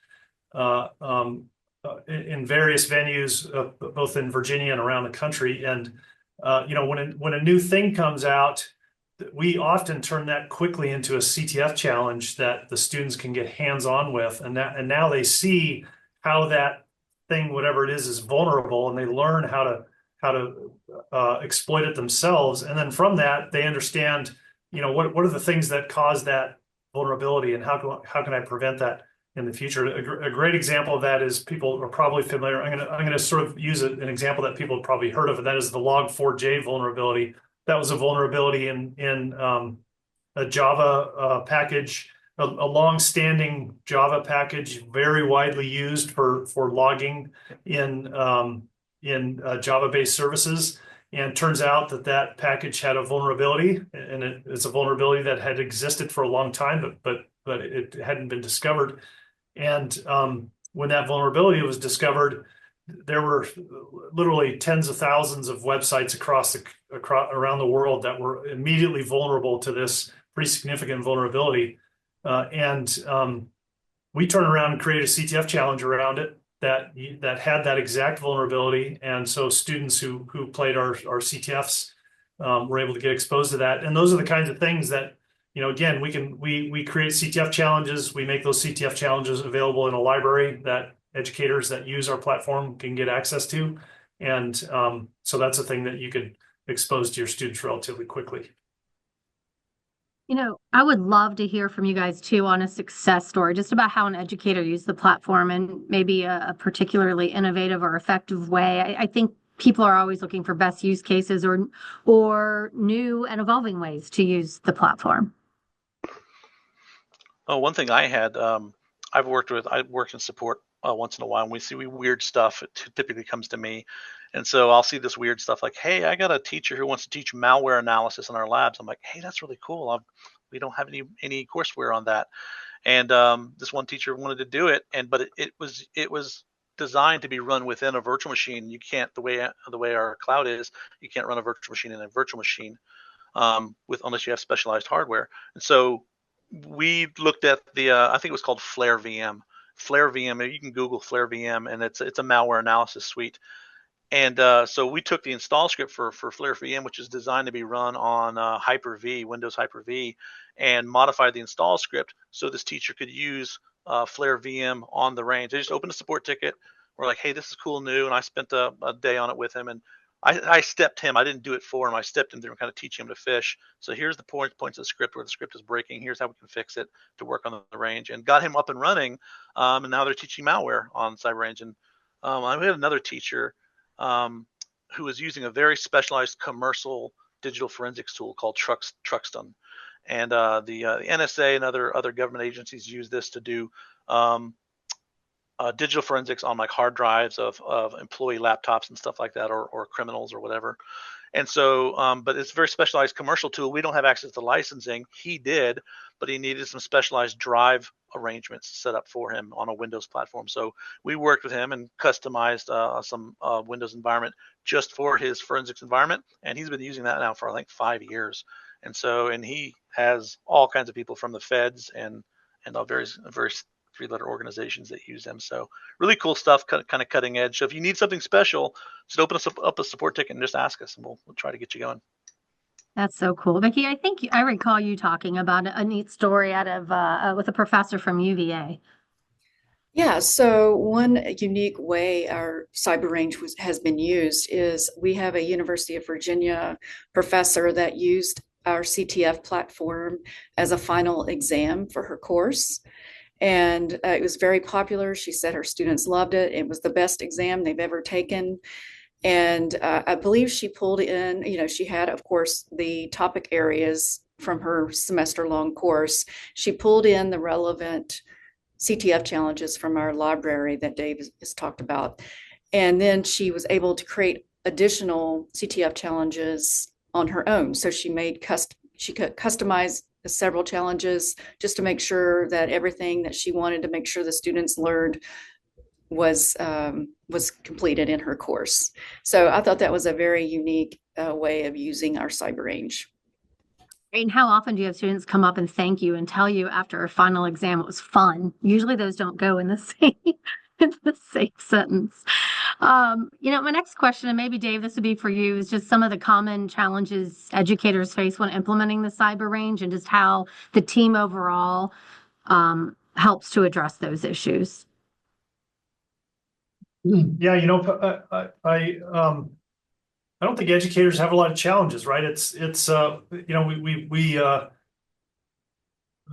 [SPEAKER 2] in various venues, both in Virginia and around the country. And when a new thing comes out, we often turn that quickly into a CTF challenge that the students can get hands-on with, and now they see how that thing, whatever it is vulnerable, and they learn how to exploit it themselves. And then from that, they understand, what are the things that cause that vulnerability, and how can I prevent that in the future? A great example of that is, people are probably familiar. I'm gonna sort of use an example that people have probably heard of, and that is the log4j vulnerability. That was a vulnerability in a Java package, a long-standing Java package, very widely used for logging in Java-based services. And turns out that package had a vulnerability, and it's a vulnerability that had existed for a long time, but it hadn't been discovered. And when that vulnerability was discovered, there were literally tens of thousands of websites around the world that were immediately vulnerable to this pretty significant vulnerability. And we turned around and created a CTF challenge around it that had that exact vulnerability. And so students who played our CTFs were able to get exposed to that. And those are the kinds of things that, again, we create CTF challenges. We make those CTF challenges available in a library that educators that use our platform can get access to. And so that's a thing that you can expose to your students relatively quickly.
[SPEAKER 1] I would love to hear from you guys too on a success story, just about how an educator used the platform and maybe a particularly innovative or effective way. I think people are always looking for best use cases or new and evolving ways to use the platform.
[SPEAKER 3] Oh, one thing I had, I worked in support once in a while, and we see weird stuff. It typically comes to me, and so I'll see this weird stuff like, "Hey, I got a teacher who wants to teach malware analysis in our labs." I'm like, "Hey, that's really cool. We don't have any courseware on that." And this one teacher wanted to do it, but it was designed to be run within a virtual machine. You can't, the way our cloud is, you can't run a virtual machine in a virtual machine unless you have specialized hardware. And so we looked at I think it was called Flare VM. Flare VM, you can Google Flare VM, and it's a malware analysis suite. And so we took the install script for Flare VM, which is designed to be run on Hyper-V, Windows Hyper-V, and modified the install script so this teacher could use Flare VM on the range. They just opened a support ticket. We're like, hey, this is cool, new. And I spent a day on it with him. And I stepped him. I didn't do it for him. I stepped him through and kind of teach him to fish. So here's the points of the script where the script is breaking. Here's how we can fix it to work on the range, and got him up and running. And now they're teaching malware on cyber range. And I had another teacher who was using a very specialized commercial digital forensics tool called Truxton. And the NSA and other government agencies use this to do digital forensics on like hard drives of employee laptops and stuff like that, or criminals or whatever. And so, but it's a very specialized commercial tool. We don't have access to licensing. He did, but he needed some specialized drive arrangements set up for him on a Windows platform. So we worked with him and customized some Windows environment just for his forensics environment. And he's been using that now for, I think, 5 years. And so, and he has all kinds of people from the feds and various three-letter organizations that use them. So really cool stuff, kind of cutting edge. So if you need something special, just open up a support ticket and just ask us, and we'll try to get you going.
[SPEAKER 1] That's so cool. Vicki, I think I recall you talking about a neat story out of with a professor from UVA.
[SPEAKER 4] Yeah, so one unique way our cyber range has been used is we have a University of Virginia professor that used our CTF platform as a final exam for her course. And it was very popular. She said her students loved it. It was the best exam they've ever taken. And I believe she pulled in, she had, of course, the topic areas from her semester-long course. She pulled in the relevant CTF challenges from our library that Dave has talked about. And then she was able to create additional CTF challenges on her own. So she could customize several challenges just to make sure that everything that she wanted to make sure the students learned was completed in her course. So I thought that was a very unique way of using our cyber range.
[SPEAKER 1] And how often do you have students come up and thank you and tell you after a final exam it was fun? Usually those don't go in the same sentence. My next question, and maybe Dave, this would be for you, is just some of the common challenges educators face when implementing the cyber range, and just how the team overall helps to address those issues.
[SPEAKER 2] Yeah, I don't think educators have a lot of challenges, right?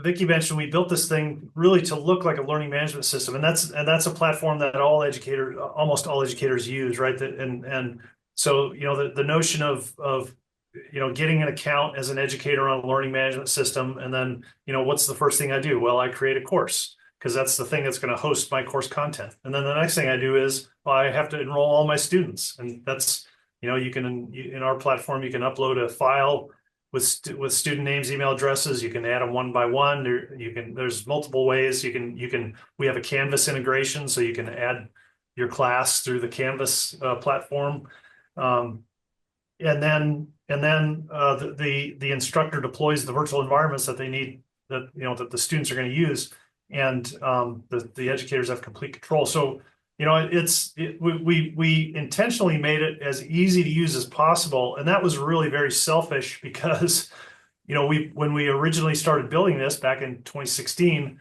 [SPEAKER 2] Vicki mentioned we built this thing really to look like a learning management system, and that's a platform that almost all educators use, right? And so the notion of getting an account as an educator on a learning management system, and then what's the first thing I do? Well, I create a course, because that's the thing that's going to host my course content. And then the next thing I do is, well, I have to enroll all my students, and that's you can in our platform you can upload a file with student names, email addresses. You can add them one by one. There's multiple ways. We have a Canvas integration, so you can add your class through the Canvas platform. And then the instructor deploys the virtual environments that they need, that the students are going to use, and the educators have complete control. So we intentionally made it as easy to use as possible, and that was really very selfish, because when we originally started building this back in 2016,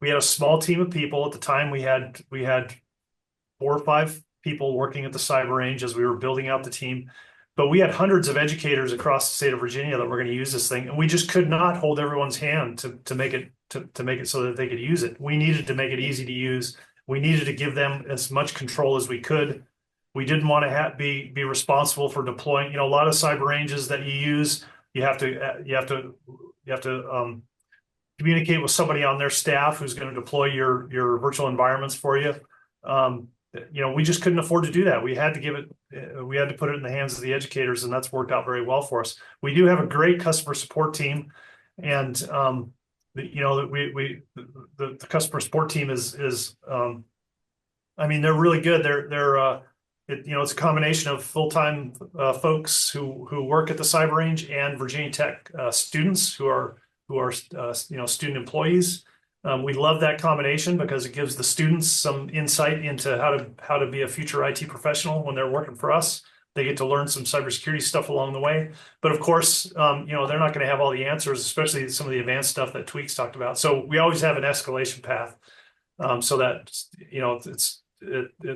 [SPEAKER 2] we had a small team of people. At the time, we had 4 or 5 people working at the cyber range as we were building out the team. But we had hundreds of educators across the state of Virginia that were going to use this thing, and we just could not hold everyone's hand to make it so that they could use it. We needed to make it easy to use. We needed to give them as much control as we could. We didn't want to be responsible for deploying. A lot of cyber ranges that you use, you have to communicate with somebody on their staff who's going to deploy your virtual environments for you. We just couldn't afford to do that. We had to put it in the hands of the educators, and that's worked out very well for us. We do have a great customer support team, and the customer support team is they're really good. It's a combination of full-time folks who work at the Cyber Range and Virginia Tech students who are student employees. We love that combination because it gives the students some insight into how to be a future IT professional when they're working for us. They get to learn some cybersecurity stuff along the way. But of course, they're not going to have all the answers, especially some of the advanced stuff that Tweaks talked about. So we always have an escalation path, so that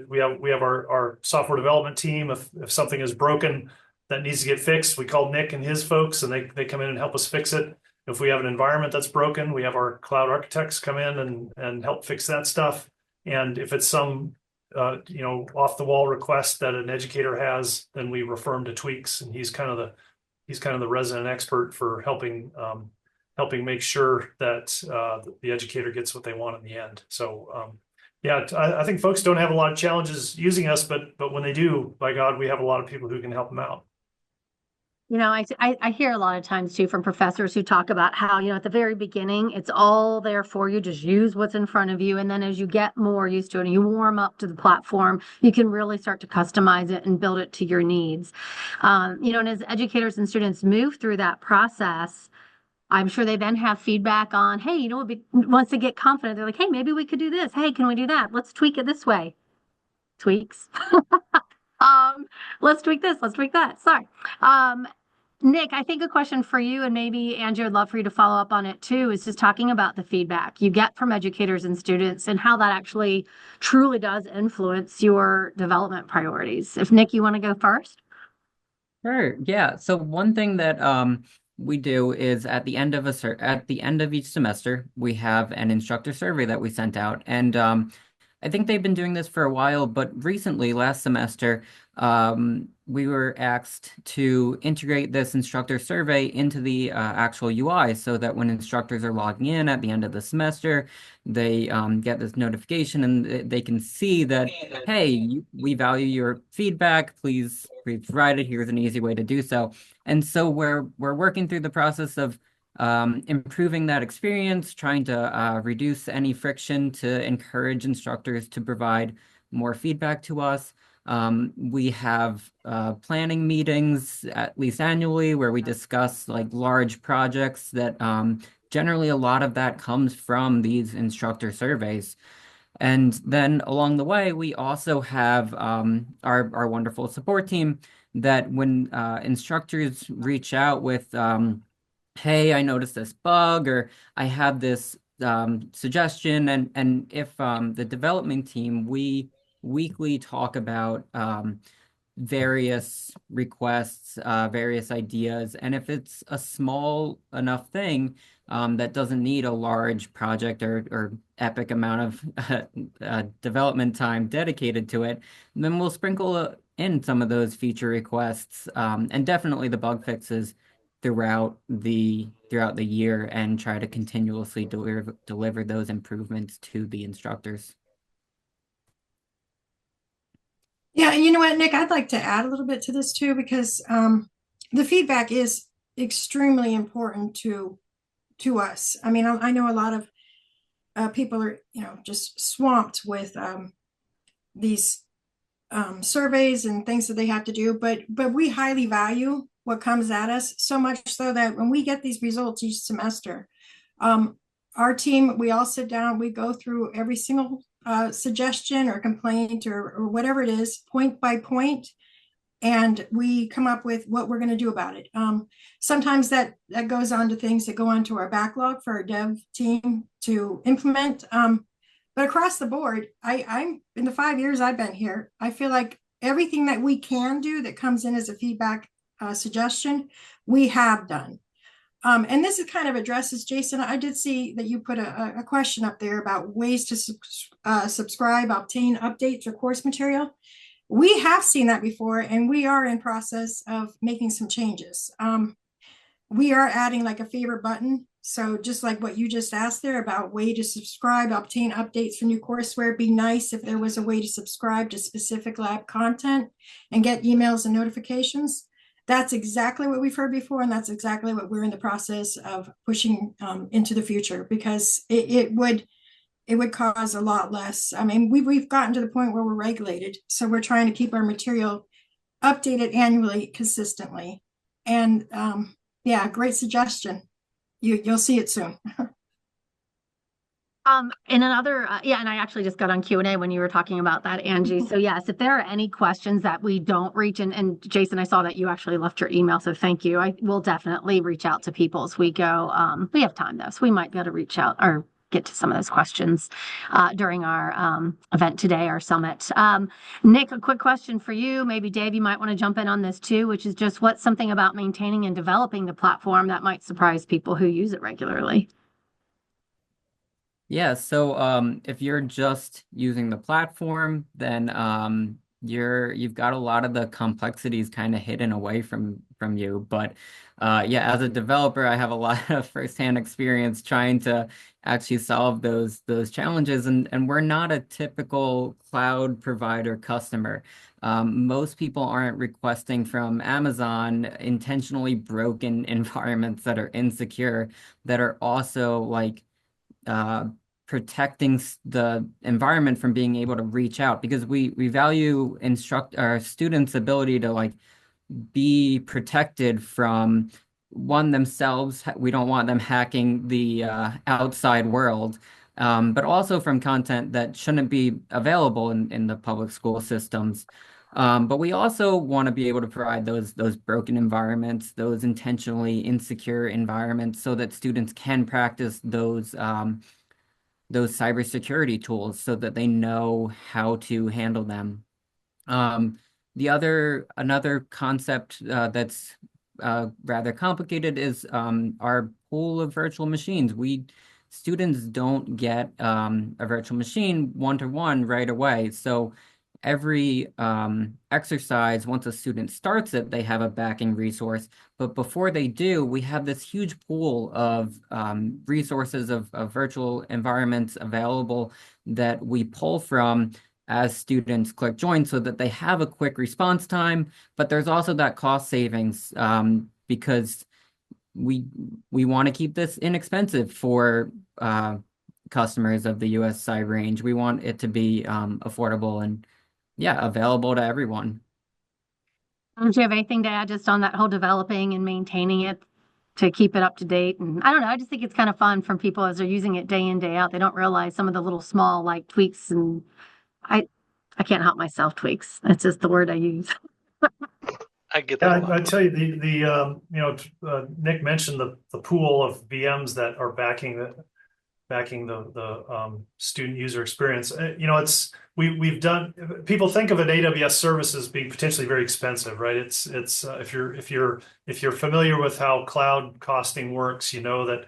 [SPEAKER 2] we have our software development team. If something is broken that needs to get fixed, we call Nick and his folks, and they come in and help us fix it. If we have an environment that's broken, we have our cloud architects come in and help fix that stuff. And if it's some off the wall request that an educator has, then we refer him to Tweaks, and he's kind of the resident expert for helping make sure that the educator gets what they want in the end. So I think folks don't have a lot of challenges using us, but when they do, by God, we have a lot of people who can help them out.
[SPEAKER 1] I hear a lot of times too from professors who talk about how, at the very beginning, it's all there for you. Just use what's in front of you. And then as you get more used to it and you warm up to the platform, you can really start to customize it and build it to your needs. And as educators and students move through that process, I'm sure they then have feedback on, hey, once they get confident, they're like, hey, maybe we could do this. Hey, can we do that? Let's tweak it this way. Tweaks. Let's tweak this. Let's tweak that. Sorry. Nick, I think a question for you, and maybe Angie, I'd love for you to follow up on it too, is just talking about the feedback you get from educators and students and how that actually truly does influence your development priorities. If Nick, you want to go first?
[SPEAKER 5] Sure. Yeah. So one thing that we do is at the end of each semester, we have an instructor survey that we sent out, and I think they've been doing this for a while, but recently, last semester, we were asked to integrate this instructor survey into the actual UI so that when instructors are logging in at the end of the semester, they get this notification and they can see that, hey, we value your feedback. Please provide it. Here's an easy way to do so. And so we're working through the process of improving that experience, trying to reduce any friction to encourage instructors to provide more feedback to us. We have planning meetings at least annually where we discuss like large projects that generally a lot of that comes from these instructor surveys. And then along the way, we also have our wonderful support team that when instructors reach out with hey, I noticed this bug, or I have this suggestion, and if the development team, we weekly talk about various requests, various ideas, and if it's a small enough thing that doesn't need a large project or epic amount of development time dedicated to it, then we'll sprinkle in some of those feature requests and definitely the bug fixes throughout the year and try to continuously deliver those improvements to the instructors.
[SPEAKER 6] Yeah, and you know what, Nick, I'd like to add a little bit to this too, because the feedback is extremely important to us. I mean, I know a lot of people are, just swamped with these surveys and things that they have to do, but we highly value what comes at us, so much so that when we get these results each semester, our team, we all sit down, we go through every single suggestion or complaint or whatever it is, point by point, and we come up with what we're going to do about it. Sometimes that goes on to things that go onto our backlog for our dev team to implement. But across the board, I'm in the 5 years I've been here, I feel like everything that we can do that comes in as a feedback suggestion, we have done. And this is kind of addresses, Jason, I did see that you put a question up there about ways to subscribe, obtain updates or course material. We have seen that before, and we are in process of making some changes. we are adding like a favorite button. So just like what you just asked there about way to subscribe, obtain updates for new courseware, it'd be nice if there was a way to subscribe to specific lab content and get emails and notifications. That's exactly what we've heard before, and that's exactly what we're in the process of pushing into the future, because it would cause a lot less. I mean, we've gotten to the point where we're regulated, so we're trying to keep our material updated annually consistently. And yeah, great suggestion. You'll see it soon.
[SPEAKER 1] In another, yeah, and I actually just got on Q&A when you were talking about that, Angie. So yes, if there are any questions that we don't reach, and Jason, I saw that you actually left your email, so thank you. I will definitely reach out to people as we go. We have time though, so we might be able to reach out or get to some of those questions during our event today, our summit. Nick, a quick question for you. Maybe Dave, you might want to jump in on this too, which is just what's something about maintaining and developing the platform that might surprise people who use it regularly?
[SPEAKER 5] Yeah, so if you're just using the platform, then you've got a lot of the complexities kind of hidden away from you. But yeah, as a developer, I have a lot of firsthand experience trying to actually solve those challenges, and we're not a typical cloud provider customer. Most people aren't requesting from Amazon intentionally broken environments that are insecure, that are also like protecting the environment from being able to reach out, because we value our students' ability to like be protected from one themselves. We don't want them hacking the outside world, but also from content that shouldn't be available in the public school systems. But we also want to be able to provide those broken environments, those intentionally insecure environments, so that students can practice those cybersecurity tools so that they know how to handle them. Another concept that's rather complicated is our pool of virtual machines. Students don't get a virtual machine one-to-one right away. So every exercise, once a student starts it, they have a backing resource. But before they do, we have this huge pool of resources of virtual environments available that we pull from as students click join, so that they have a quick response time. But there's also that cost savings because we want to keep this inexpensive for customers of the US Cyber Range. We want it to be affordable and yeah, available to everyone.
[SPEAKER 1] Do you have anything to add just on that whole developing and maintaining it to keep it up to date? And I don't know, I just think it's kind of fun from people as they're using it day in, day out. They don't realize some of the little small like tweaks, and I can't help myself, tweaks. That's just the word I use.
[SPEAKER 3] I get that a lot.
[SPEAKER 2] I tell you, Nick mentioned the pool of VMs that are backing the student user experience. We've done. People think of an AWS service as being potentially very expensive, right? It's if you're familiar with how cloud costing works, you know that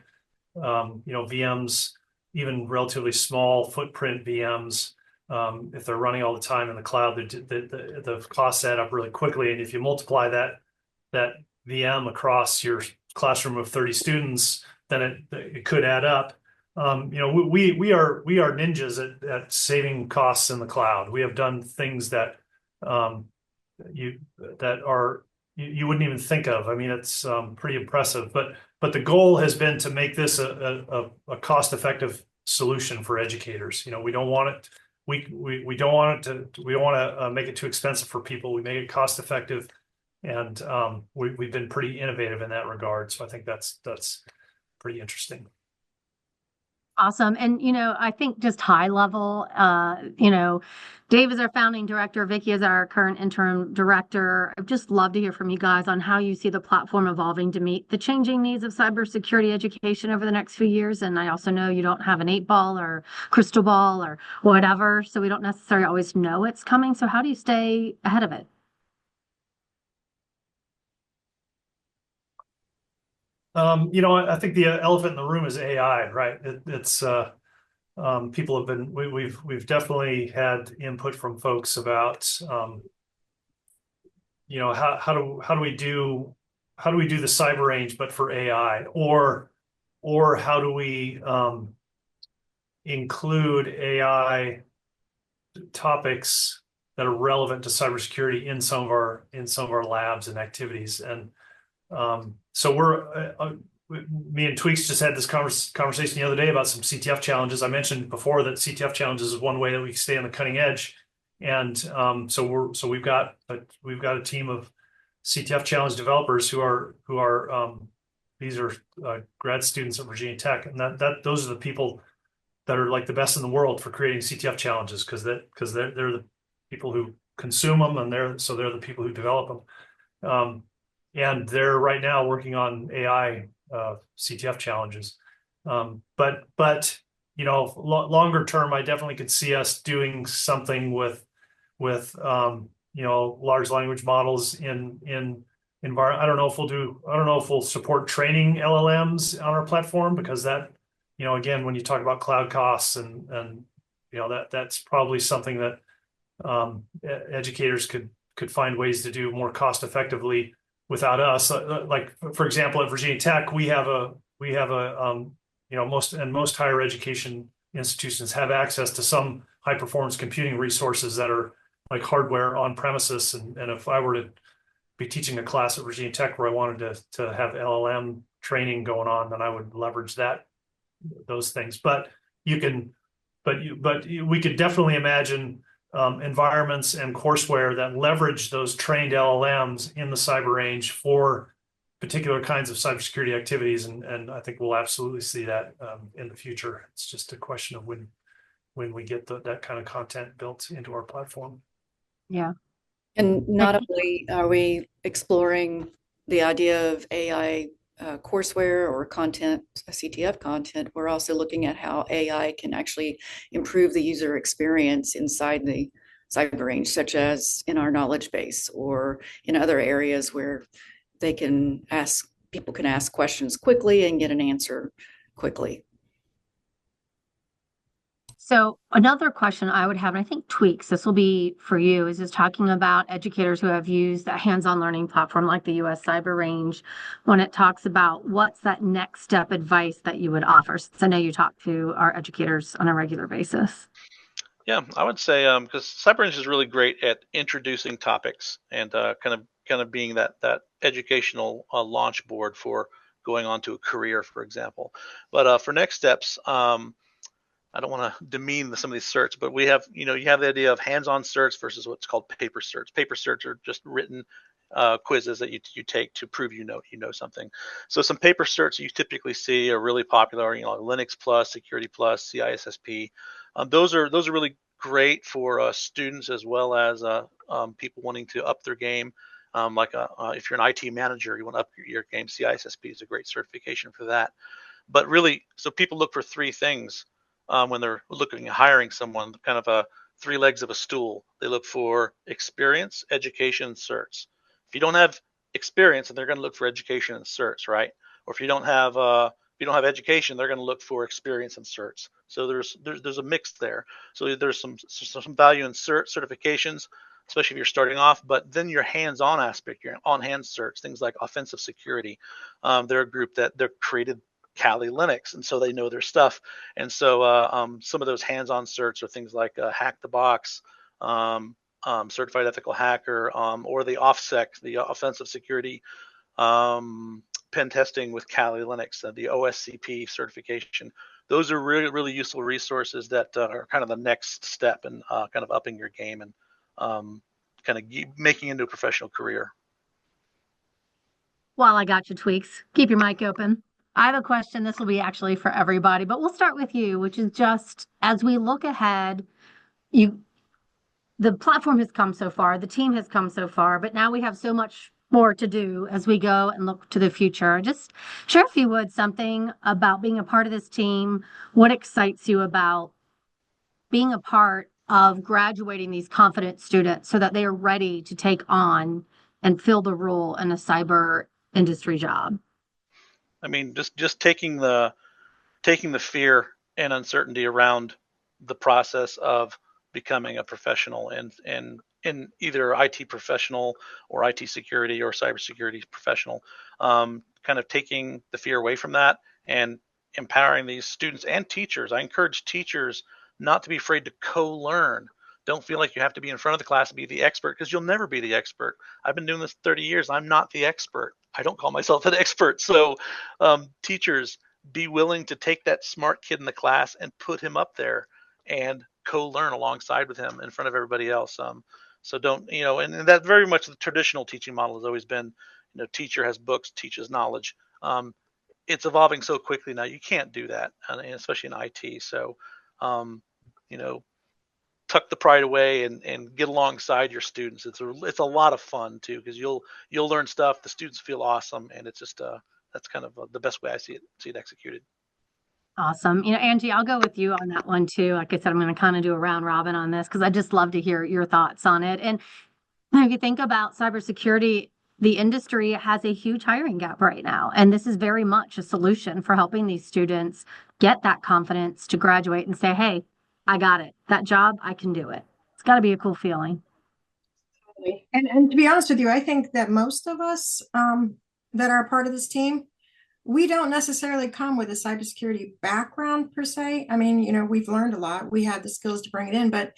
[SPEAKER 2] VMs, even relatively small footprint VMs, if they're running all the time in the cloud, the costs add up really quickly. And if you multiply that VM across your classroom of 30 students, then it could add up. We are ninjas at saving costs in the cloud. We have done things that you wouldn't even think of. I mean, it's pretty impressive. But the goal has been to make this a cost-effective solution for educators. We don't want it. We don't want to make it too expensive for people. We make it cost-effective, and we've been pretty innovative in that regard. So I think that's pretty interesting.
[SPEAKER 1] Awesome. And, I think just high level, Dave is our founding director, Vicki is our current interim director. I'd just love to hear from you guys on how you see the platform evolving to meet the changing needs of cybersecurity education over the next few years. And I also know you don't have an 8-ball or crystal ball or whatever, so we don't necessarily always know it's coming. So how do you stay ahead of it?
[SPEAKER 2] I think the elephant in the room is AI, right? People have been, we've definitely had input from folks about, how do we do do the cyber range but for AI, or how do we include AI topics that are relevant to cybersecurity in some of our labs and activities. And so me and Tweaks just had this conversation the other day about some CTF challenges. I mentioned before that CTF challenges is one way that we stay on the cutting edge. And so we've got a team of CTF challenge developers who are these are grad students at Virginia Tech, and those are the people that are like the best in the world for creating CTF challenges, because they're the people who consume them, and they're the people who develop them. And they're right now working on AI CTF challenges. But longer term, I definitely could see us doing something with large language models in environment. I don't know if we'll support training LLMs on our platform, because that, again, when you talk about cloud costs and that's probably something that educators could find ways to do more cost effectively without us. Like, for example, at Virginia Tech, we have a most higher education institutions have access to some high performance computing resources that are like hardware on premises. And if I were to be teaching a class at Virginia Tech where I wanted to have LLM training going on, then I would leverage those things. But we could definitely imagine environments and courseware that leverage those trained LLMs in the cyber range for particular kinds of cybersecurity activities, and I think we'll absolutely see that in the future. It's just a question of when we get that kind of content built into our platform.
[SPEAKER 1] Yeah.
[SPEAKER 4] And not only are we exploring the idea of AI courseware or content, CTF content, we're also looking at how AI can actually improve the user experience inside the cyber range, such as in our knowledge base or in other areas where people can ask questions quickly and get an answer quickly.
[SPEAKER 1] So another question I would have, and I think Tweaks, this will be for you, is just talking about educators who have used a hands-on learning platform like the US Cyber Range, when it talks about what's that next step advice that you would offer, since I know you talk to our educators on a regular basis.
[SPEAKER 3] Yeah, I would say because CyberRange is really great at introducing topics and kind of being that educational launch board for going on to a career, for example. But for next steps, I don't want to demean some of these certs, but we have, you have the idea of hands-on certs versus what's called paper certs. Paper certs are just written quizzes that you take to prove you know something. So some paper certs you typically see are really popular, Linux Plus, Security Plus, CISSP. Those are really great for students as well as people wanting to up their game. If you're an IT manager, you want to up your game, CISSP is a great certification for that. But really, so people look for three things when they're looking at hiring someone, kind of three legs of a stool. They look for experience, education, and certs. If you don't have experience, then they're going to look for education and certs, right? Or if you don't have education, they're going to look for experience and certs. So there's a mix there. So there's some value in certifications, especially if you're starting off. But then your hands-on aspect, your on-hand certs, things like offensive security. They're a group that they're created Kali Linux, and so they know their stuff. And so some of those hands-on certs are things like Hack the Box, Certified Ethical Hacker, or the OffSec, the Offensive Security Pen Testing with Kali Linux, the OSCP certification. Those are really, really useful resources that are kind of the next step in kind of upping your game and kind of making into a professional career.
[SPEAKER 1] While I got you, Tweaks, keep your mic open. I have a question. This will be actually for everybody, but we'll start with you, which is just as we look ahead, the platform has come so far, the team has come so far, but now we have so much more to do as we go and look to the future. Just share, if you would, something about being a part of this team. What excites you about being a part of graduating these confident students so that they are ready to take on and fill the role in a cyber industry job?
[SPEAKER 3] I mean, just taking the fear and uncertainty around the process of becoming a professional and in either IT professional or IT security or cybersecurity professional, kind of taking the fear away from that and empowering these students and teachers. I encourage teachers not to be afraid to co-learn. Don't feel like you have to be in front of the class and be the expert, because you'll never be the expert. I've been doing this 30 years. I'm not the expert. I don't call myself an expert. So teachers, be willing to take that smart kid in the class and put him up there and co-learn alongside with him in front of everybody else. So don't, and that very much the traditional teaching model has always been, teacher has books, teaches knowledge. It's evolving so quickly now, you can't do that, and especially in IT. So, tuck the pride away and get alongside your students. It's a lot of fun too, because you'll learn stuff. The students feel awesome, and it's just that's kind of the best way I see it executed.
[SPEAKER 1] Awesome. Angie, I'll go with you on that one too. Like I said, I'm going to kind of do a round robin on this because I just love to hear your thoughts on it. And if you think about cybersecurity, the industry has a huge hiring gap right now. And this is very much a solution for helping these students get that confidence to graduate and say, hey, I got it. That job, I can do it. It's got to be a cool feeling.
[SPEAKER 6] And to be honest with you, I think that most of us that are part of this team, we don't necessarily come with a cybersecurity background per se. I mean, we've learned a lot. We had the skills to bring it in, but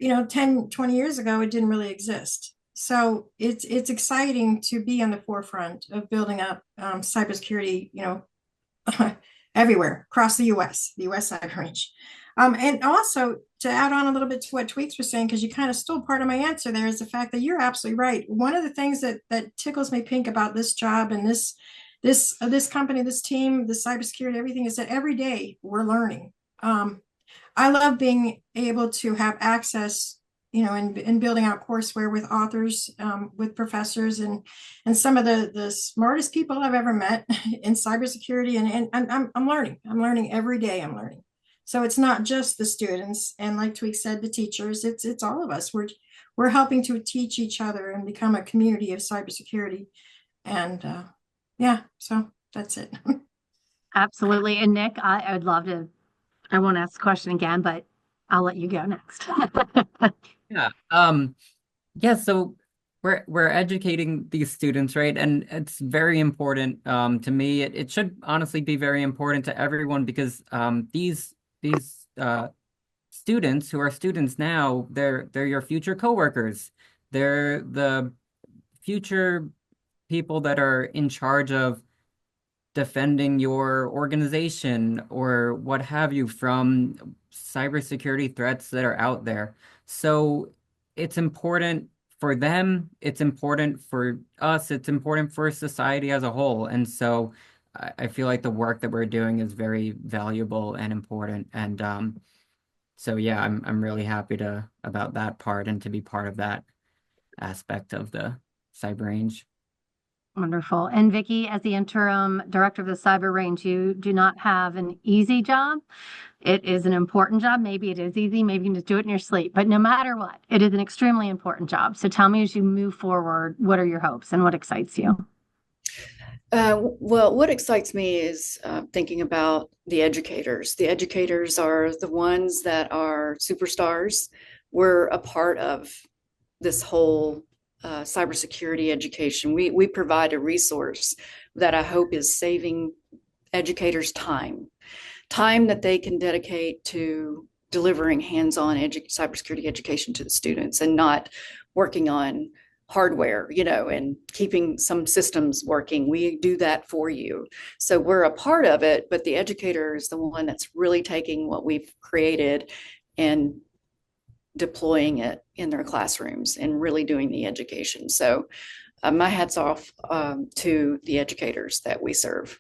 [SPEAKER 6] 10, 20 years ago, it didn't really exist. So it's exciting to be on the forefront of building up cybersecurity, everywhere across the U.S. Cyber Range. And also to add on a little bit to what Tweaks was saying, because you kind of stole part of my answer there, is the fact that you're absolutely right. One of the things that tickles me pink about this job and this company, this team, the cybersecurity, everything, is that every day we're learning. I love being able to have access, and building out courseware with authors, with professors, and some of the smartest people I've ever met in cybersecurity. And I'm learning. I'm learning every day. I'm learning. So it's not just the students, and like Tweak said, the teachers. It's all of us. We're helping to teach each other and become a community of cybersecurity. And yeah, so that's it.
[SPEAKER 1] Absolutely. And Nick, I would love to, I won't ask the question again, but I'll let you go next.
[SPEAKER 5] Yeah. So we're educating these students, right? And it's very important to me. It should honestly be very important to everyone, because these students who are students now, they're your future coworkers. They're the future people that are in charge of defending your organization or what have you from cybersecurity threats that are out there. So it's important for them, it's important for us, it's important for society as a whole. And so I feel like the work that we're doing is very valuable and important. And so yeah, I'm really happy about that part and to be part of that aspect of the Cyber Range.
[SPEAKER 1] Wonderful. And Vicki, as the interim director of the Cyber Range, you do not have an easy job. It is an important job. Maybe it is easy. Maybe you can just do it in your sleep. But no matter what, it is an extremely important job. So tell me, as you move forward, what are your hopes and what excites you?
[SPEAKER 4] Well, what excites me is thinking about the educators. The educators are the ones that are superstars. We're a part of this whole cybersecurity education. We provide a resource that I hope is saving educators time that they can dedicate to delivering hands-on cybersecurity education to the students, and not working on hardware, and keeping some systems working. We do that for you. So we're a part of it, but the educator is the one that's really taking what we've created and deploying it in their classrooms and really doing the education. So my hat's off to the educators that we serve.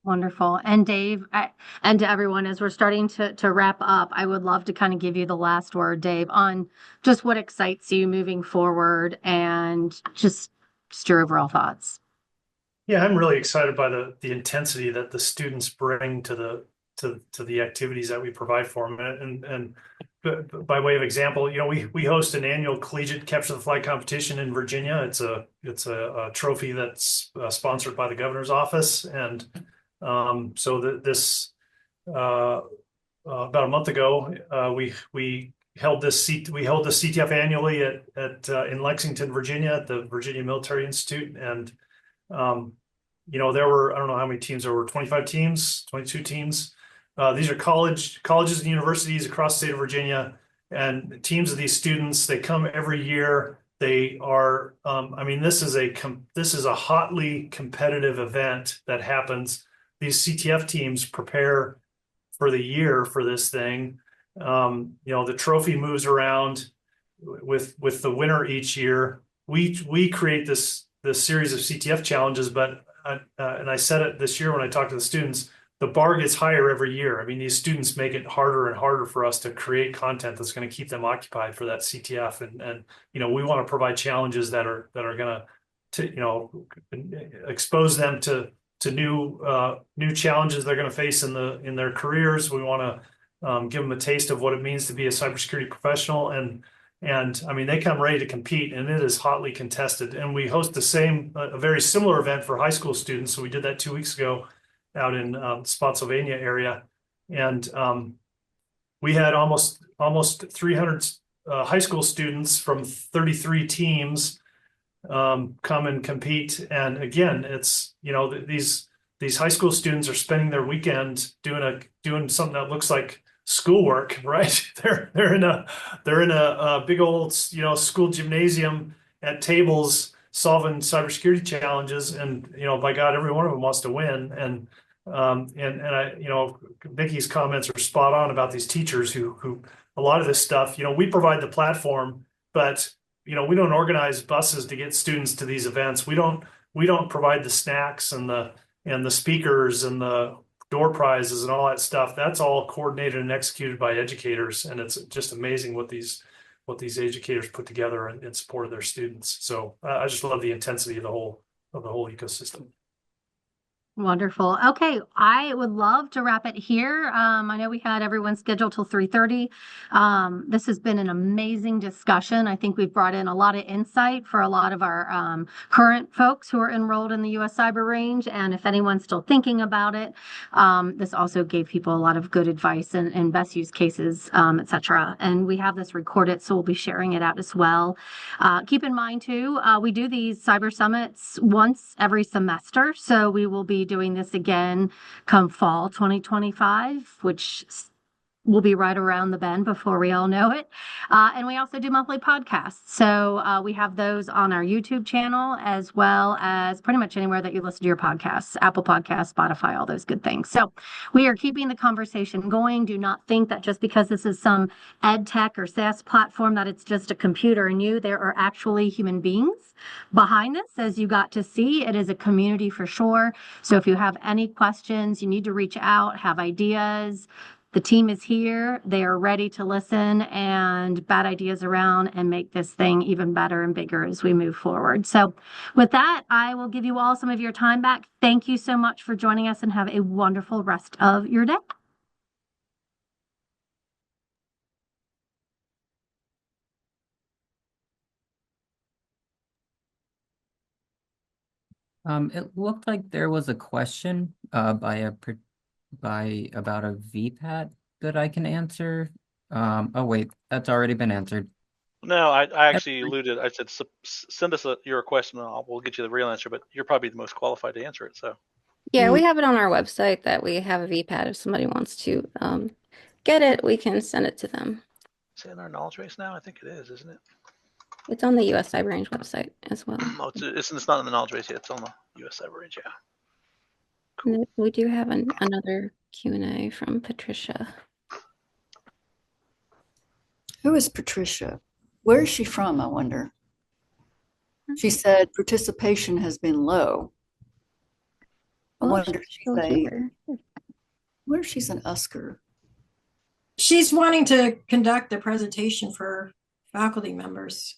[SPEAKER 1] Wonderful. And Dave, and to everyone, as we're starting to wrap up, I would love to kind of give you the last word, Dave, on just what excites you moving forward and just your overall thoughts.
[SPEAKER 2] Yeah, I'm really excited by the intensity that the students bring to the activities that we provide for them. And by way of example, we host an annual collegiate capture the flag competition in Virginia. It's a trophy that's sponsored by the governor's office. And so this about a month ago, we held the CTF annually at in Lexington, Virginia, at the Virginia Military Institute, and there were, I don't know how many teams there were, 25 teams, 22 teams. These are colleges and universities across the state of Virginia, and teams of these students, they come every year. They are, this is a hotly competitive event that happens. These CTF teams prepare for the year for this thing. The trophy moves around with the winner each year. We create this series of CTF challenges, but and I said it this year when I talked to the students, the bar gets higher every year. I mean, these students make it harder and harder for us to create content that's going to keep them occupied for that CTF. And we want to provide challenges that are going to expose them to new challenges they're going to face in their careers. We want to give them a taste of what it means to be a cybersecurity professional, and they come ready to compete, and it is hotly contested. And we host a very similar event for high school students. So we did that 2 weeks ago out in Spotsylvania area, and we had almost 300 high school students from 33 teams come and compete. And again, it's these high school students are spending their weekend doing something that looks like schoolwork, right? They're in a big old school gymnasium at tables solving cybersecurity challenges, and by God, every one of them wants to win. And Vicky's comments are spot on about these teachers who a lot of this stuff, we provide the platform, but we don't organize buses to get students to these events. We don't provide the snacks and the speakers and the door prizes and all that stuff. That's all coordinated and executed by educators, and it's just amazing what these educators put together in support of their students. So I just love the intensity of the whole ecosystem.
[SPEAKER 1] Wonderful. Okay, I would love to wrap it here. I know we had everyone scheduled till 3:30. This has been an amazing discussion. I think we've brought in a lot of insight for a lot of our current folks who are enrolled in the U.S. Cyber Range. And if anyone's still thinking about it, this also gave people a lot of good advice and best use cases, et cetera. And we have this recorded, so we'll be sharing it out as well. Keep in mind, too, we do these cyber summits once every semester. So we will be doing this again come fall 2025, which will be right around the bend before we all know it. And we also do monthly podcasts. So we have those on our YouTube channel, as well as pretty much anywhere that you listen to your podcasts, Apple Podcasts, Spotify, all those good things. So we are keeping the conversation going. Do not think that just because this is some ed tech or SaaS platform that it's just a computer and you. There are actually human beings behind this, as you got to see. It is a community for sure. So if you have any questions, you need to reach out, have ideas. The team is here. They are ready to listen and bat ideas around and make this thing even better and bigger as we move forward. So with that, I will give you all some of your time back. Thank you so much for joining us, and have a wonderful rest of your day.
[SPEAKER 5] It looked like there was a question about a VPAT that I can answer. Oh wait, that's already been answered.
[SPEAKER 3] No, I actually alluded. I said send us your question, and we'll get you the real answer. But you're probably the most qualified to answer it. So
[SPEAKER 7] Yeah, we have it on our website that we have a VPAT. If somebody wants to get it, we can send it to them.
[SPEAKER 3] is it in our knowledge base now? I think it is, isn't it?
[SPEAKER 7] It's on the US Cyber Range website as well.
[SPEAKER 3] Oh, it's not in the knowledge base yet. It's on the US Cyber Range, yeah.
[SPEAKER 7] Cool. We do have another Q&A from Patricia.
[SPEAKER 4] Who is Patricia? Where is she from, I wonder? She said participation has been low. I wonder if she's an Usker.
[SPEAKER 6] She's wanting to conduct a presentation for faculty members.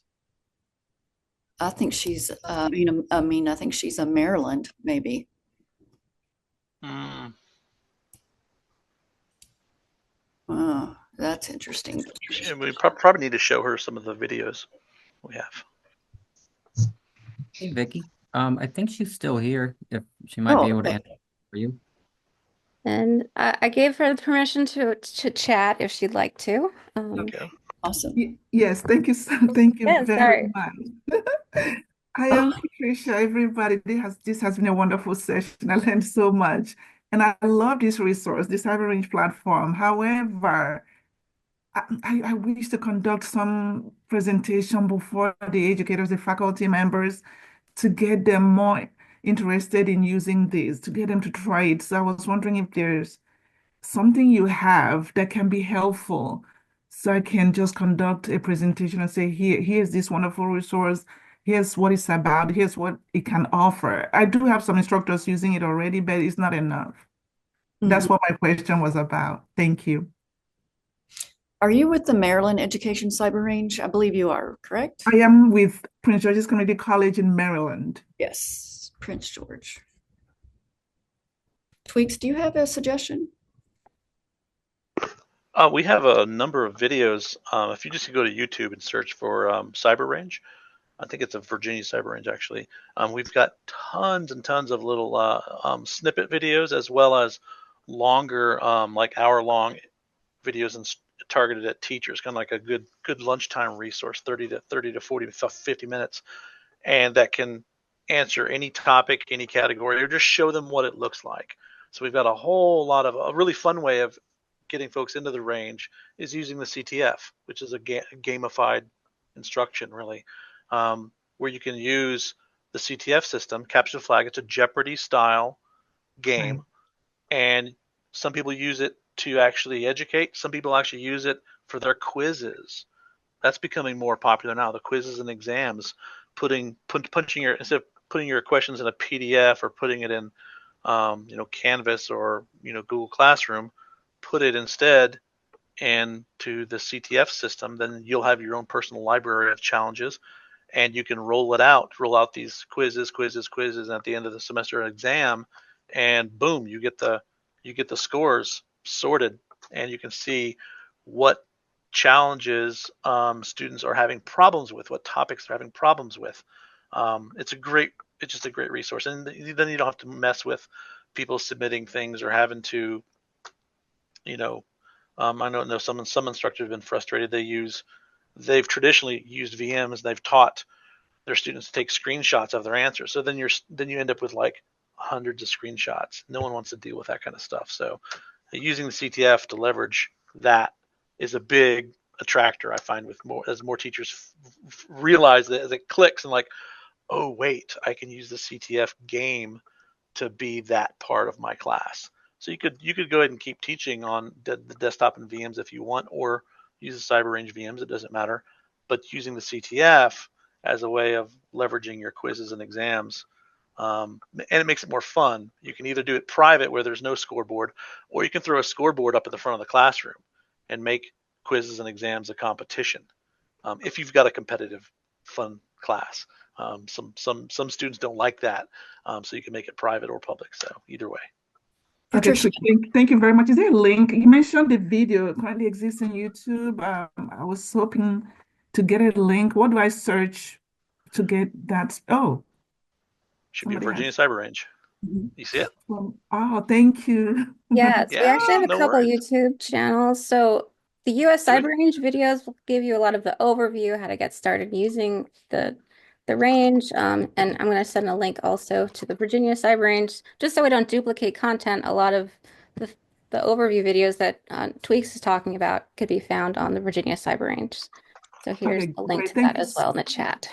[SPEAKER 4] I think she's, I think she's a Maryland, maybe. Oh, that's interesting.
[SPEAKER 3] And we probably need to show her some of the videos we have.
[SPEAKER 5] Hey, Vicky. I think she's still here. If she might be able to answer for you.
[SPEAKER 7] And I gave her the permission to chat if she'd like to.
[SPEAKER 3] Okay.
[SPEAKER 4] Awesome.
[SPEAKER 8] Yes, thank you. Thank you
[SPEAKER 7] Yeah,
[SPEAKER 8] very
[SPEAKER 7] sorry.
[SPEAKER 8] much. I am Patricia, everybody. This has been a wonderful session. I learned so much. And I love this resource, the Cyber Range platform. However, I wish to conduct some presentation before the educators, the faculty members, to get them more interested in using this, to get them to try it. So I was wondering if there's something you have that can be helpful. So I can just conduct a presentation and say, here's this wonderful resource. Here's what it's about. Here's what it can offer. I do have some instructors using it already, but it's not enough. That's what my question was about. Thank you.
[SPEAKER 4] Are you with the Maryland Education Cyber Range? I believe you are, correct?
[SPEAKER 8] I am with Prince George's Community College in Maryland.
[SPEAKER 4] Yes, Prince George. Tweaks, do you have a suggestion?
[SPEAKER 3] We have a number of videos. If you just go to YouTube and search for Cyber Range, I think it's a Virginia Cyber Range actually. We've got tons and tons of little snippet videos, as well as longer, like hour-long videos and targeted at teachers, kind of like a good lunchtime resource, 30 to 40 to 50 minutes, and that can answer any topic, any category, or just show them what it looks like. So we've got a whole lot of a really fun way of getting folks into the range is using the CTF, which is a gamified instruction, really, where you can use the CTF system, capture the flag. It's a Jeopardy style game, and some people use it to actually educate. Some people actually use it for their quizzes. That's becoming more popular now. The quizzes and exams, instead of putting your questions in a PDF or putting it in, Canvas or Google Classroom, put it instead into the CTF system. Then you'll have your own personal library of challenges, and you can roll out these quizzes, and at the end of the semester exam, and boom, you get the scores sorted, and you can see what challenges students are having problems with, what topics they're having problems with. It's just a great resource, and then you don't have to mess with people submitting things or having to, I know some instructors have been frustrated. They've traditionally used VMs, and they've taught their students to take screenshots of their answers. So then you end up with like hundreds of screenshots. No one wants to deal with that kind of stuff. So using the CTF to leverage that is a big attractor, I find, as more teachers realize that, as it clicks and like, oh wait, I can use the CTF game to be that part of my class. So you could go ahead and keep teaching on the desktop and VMs if you want, or use the Cyber Range VMs. It doesn't matter. But using the CTF as a way of leveraging your quizzes and exams, and it makes it more fun. You can either do it private where there's no scoreboard, or you can throw a scoreboard up at the front of the classroom and make quizzes and exams a competition. If you've got a competitive, fun class, some students don't like that, so you can make it private or public. So either way.
[SPEAKER 8] Okay, thank you very much. Is there a link? You mentioned the video currently exists on YouTube. I was hoping to get a link. What do I search to get that? Oh,
[SPEAKER 3] should be Virginia Cyber Range. You see it?
[SPEAKER 8] Oh, thank you.
[SPEAKER 7] Yes, we actually have a couple YouTube channels. So the US Cyber Range videos will give you a lot of the overview, how to get started using the range. And I'm going to send a link also to the Virginia Cyber Range, just so we don't duplicate content. A lot of the overview videos that Tweaks is talking about could be found on the Virginia Cyber Range. So here's a link to that as well in the chat.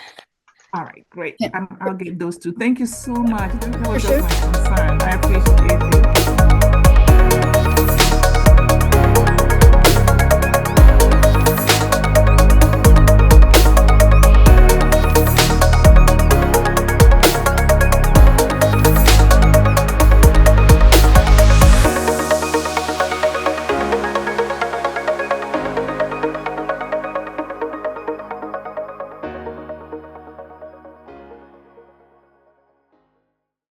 [SPEAKER 8] All right, great. I'll get those two. Thank you so much. That was just my concern. I